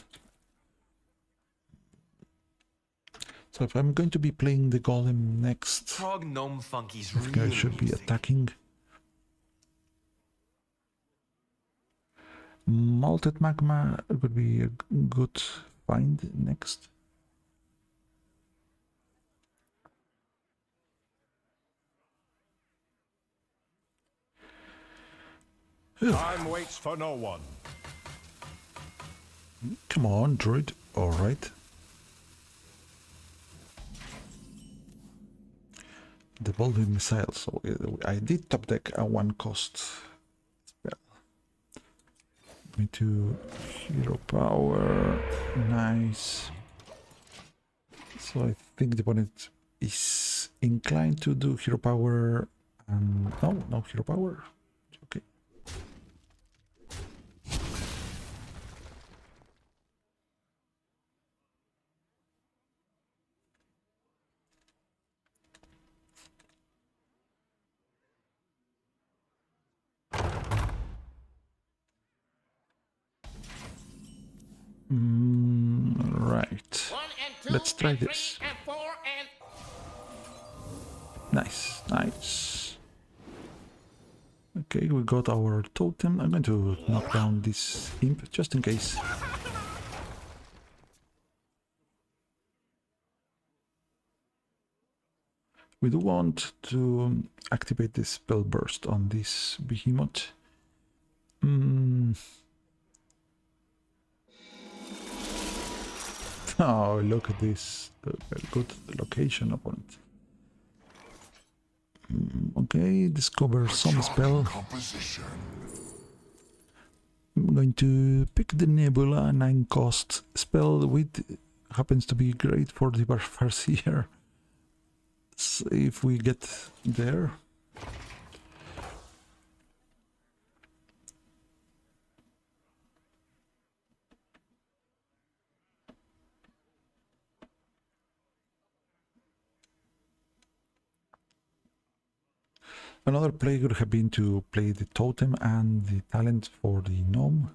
So if I'm going to be playing the golem next, Prog Gnome Funky's this guy real should be music. attacking. Malted magma would be a good find next. Time waits for no one. Come on, druid. All right. The Evolving Missile. So I did top deck a 1-cost spell. Me to hero power. Nice. So I think the opponent is inclined to do hero power. And no hero power. Okay. Right. 1 and 2 Let's try and 3 this. and 4 and... Nice, nice. Okay, we got our totem. I'm going to knock down this imp just in case. We do want to activate this spell burst on this behemoth. Oh, look at this. Good location opponent. Okay, discover some spell. I'm going to pick the Nebula 9 cost spell, with happens to be great for the Farseer. So if we get there. Another play would have been to play the totem and the talent for the gnome.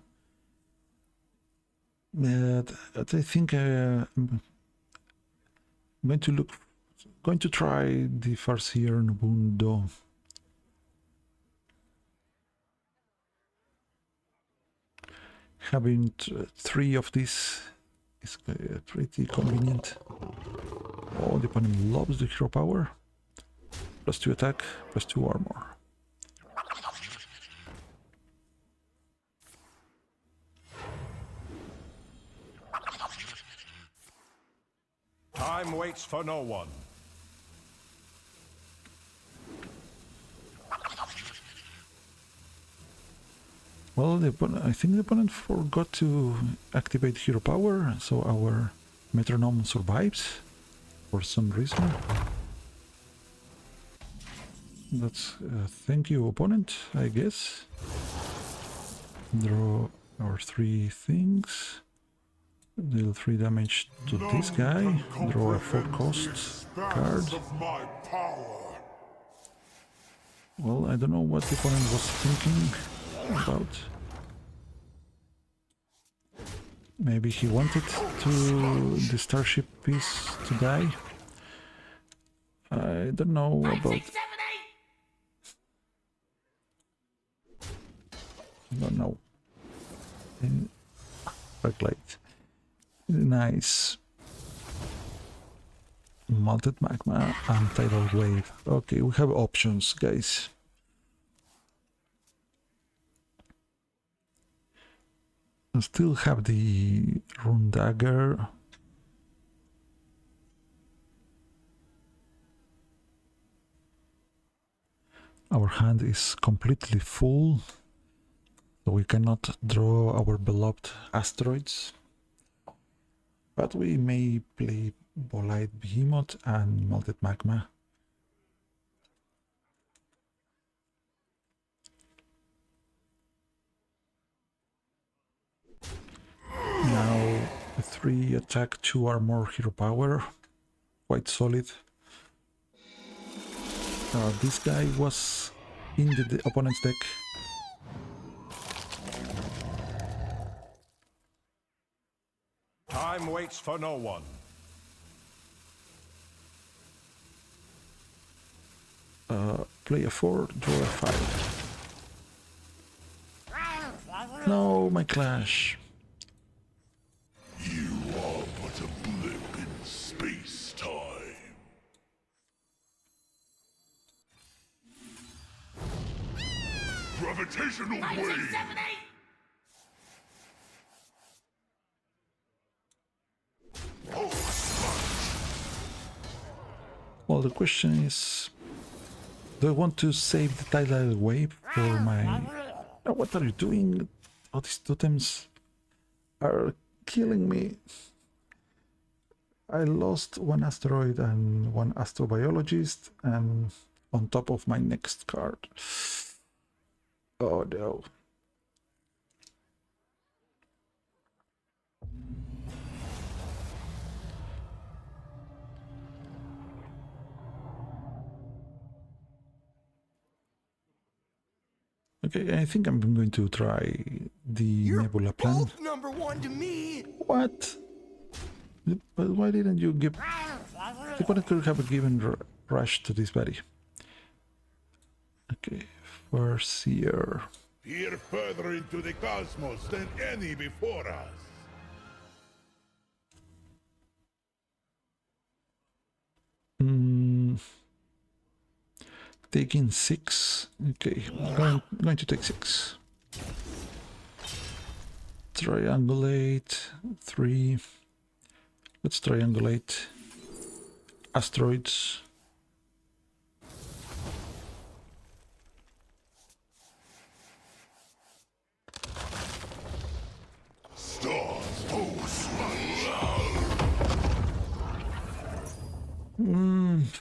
But I think I'm going to try the Farseer Nobundo. Having 3 of these is pretty convenient. Oh, the opponent loves the hero power. +2 attack, +2 armor. Time waits for no one. Well, I think the opponent forgot to activate hero power, so our metronome survives for some reason. That's thank you, opponent, I guess. Draw our 3 things. Deal 3 damage to this guy. Draw a 4 cost card. Well, I don't know what the opponent was thinking about. Maybe he wanted the starship piece to die. I don't know about... Don't know. Backlight. Nice. Melted magma and tidal wave. Okay, we have options, guys. I still have the rune dagger. Our hand is completely full, so we cannot draw our beloved asteroids. But we may play Bolide Behemoth and Melted Magma. Now 3 attack, 2 armor, hero power. Quite solid. This guy was in the opponent's deck. Time waits for no one. Play a 4, draw a 5. No, my clash. You are but a blip in space-time. Gravitational wave! Well, the question is, do I want to save the tidal wave for my... Oh, what are you doing? All these totems are killing me. I lost 1 asteroid and 1 astrobiologist, and on top of my next card. Oh no. Okay, I think I'm going to try the Nebula plan. Both number one to me. What? But why didn't you give... The opponent could have given rush to this buddy. Okay, first year. Peer further into the cosmos than any before us. Taking 6. Okay, I'm going to take 6. Triangulate 3. Let's triangulate asteroids.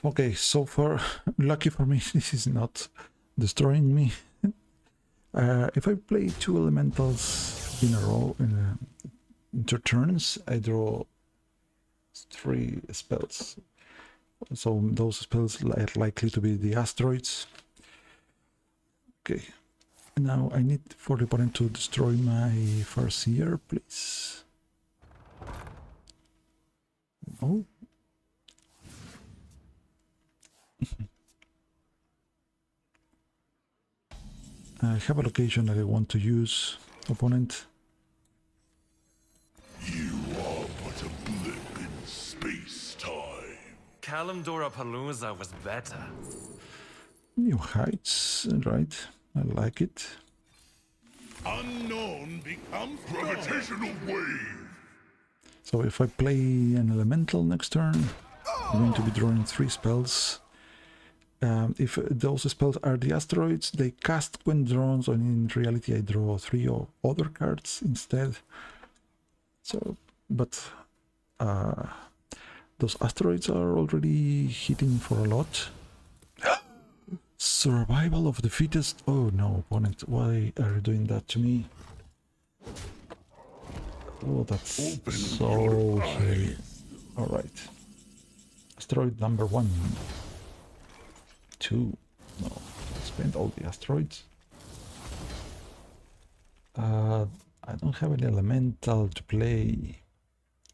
Okay, so far, lucky for me, this is not destroying me. If I play 2 elementals in a row in 2 turns, I draw 3 spells. So those spells are likely to be the asteroids. Okay, now I need for the opponent to destroy my Farseer, please. Oh. I have a location that I want to use, opponent. You are but a blip in space-time. Kalimdora Palooza was better. New heights, right? I like it. Unknown becomes gravitational wave. So if I play an elemental next turn, I'm going to be drawing 3 spells. If those spells are the asteroids, they cast when drawn, so in reality I draw 3 or other cards instead. So, but those asteroids are already hitting for a lot. Survival of the fittest. Oh no, opponent, why are you doing that to me? Oh, that's so heavy. Alright. Asteroid number 1. 2. No, spend all the asteroids. I don't have an elemental to play.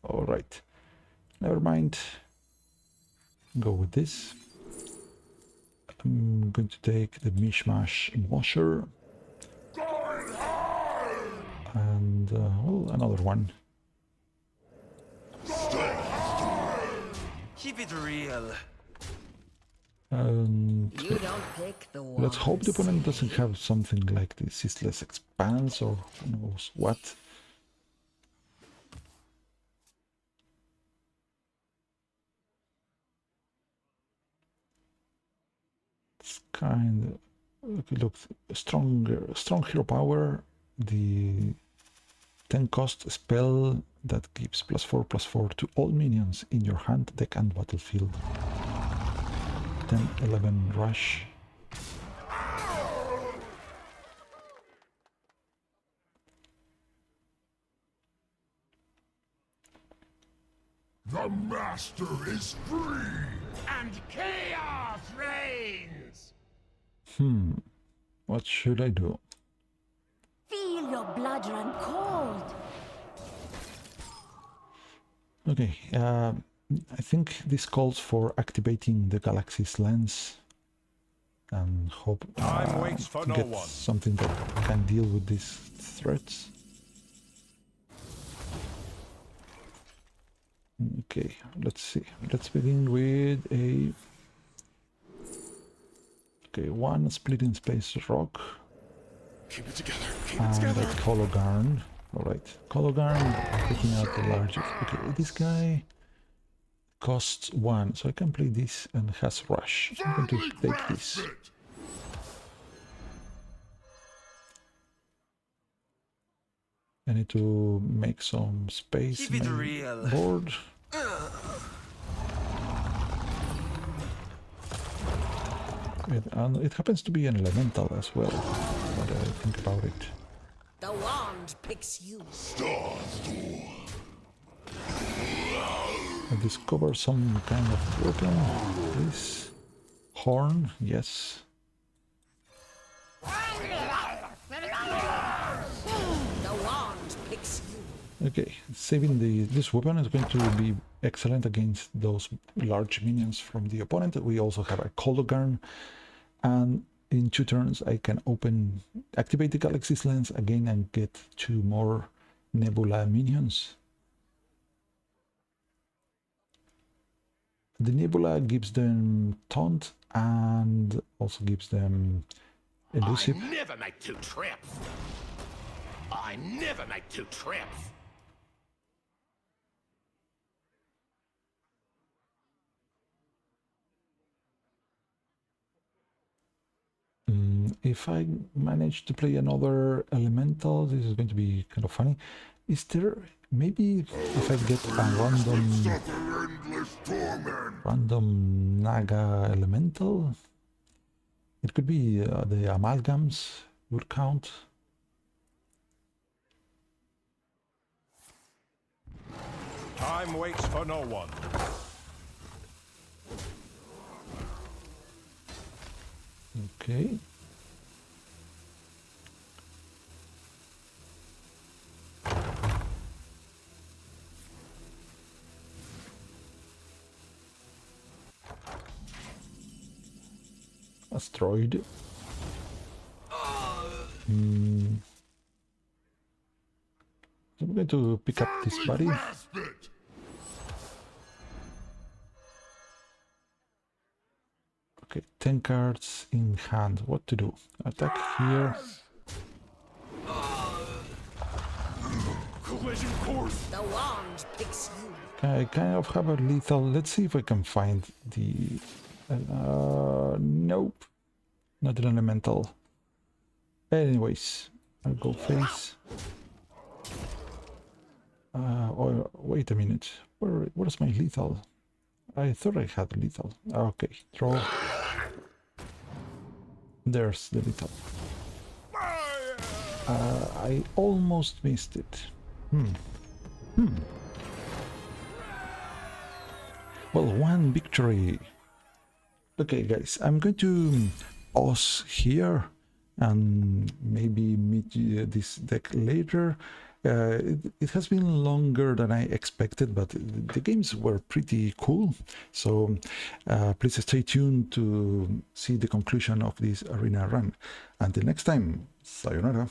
Alright. Never mind. Go with this. I'm going to take the Mishmash Washer. And well, another one. Keep it real. You don't pick the one. Let's hope the opponent doesn't have something like the Ceaseless Expanse or who knows what. It's kind of... Okay, look, strong hero power, the 10 cost spell that gives +4/+4 to all minions in your hand, deck and battlefield. 10/11 rush. The master is free. And chaos reigns. What should I do? Feel your blood run cold. Okay, I think this calls for activating the Galaxy's Lens and hope Time waits for to no get one. something that can deal with these threats. Okay, let's see. Let's begin with a... Okay, 1 splitting space rock. Keep it together. Keep And it together. that Cologarn. Alright, Cologarn taking out the largest. Okay, this guy costs 1, so I can play this and has rush. So I'm going to take this. I need to make some space Keep it in my real. board. And it happens to be an elemental as well, what I think about it. The wand picks you. I discover some kind of weapon. This horn, yes. Okay, saving this weapon is going to be excellent against those large minions from the opponent. We also have a Koldogarn, and in 2 turns I can activate the Galaxy's Lens again and get 2 more Nebula minions. The Nebula gives them Taunt and also gives them Elusive. I never make 2 trips. I never make 2 trips. If I manage to play another elemental, this is going to be kind of funny. Is there maybe if I get a random Naga elemental, it could be the amalgams would count. Time waits for no one. Okay. Asteroid. I'm going to pick up this buddy. Okay, 10 cards in hand. What to do? Attack here. Collision course. The wand picks you. I kind of have a lethal. Let's see if I can find the... nope. Not an elemental. Anyways, I'll go face. Or wait a minute. Where's my lethal? I thought I had lethal. Okay, draw. There's the lethal. I almost missed it. Well, 1 victory. Okay, guys, I'm going to pause here and maybe meet this deck later. It has been longer than I expected, but the games were pretty cool. So please stay tuned to see the conclusion of this arena run. Until next time, sayonara.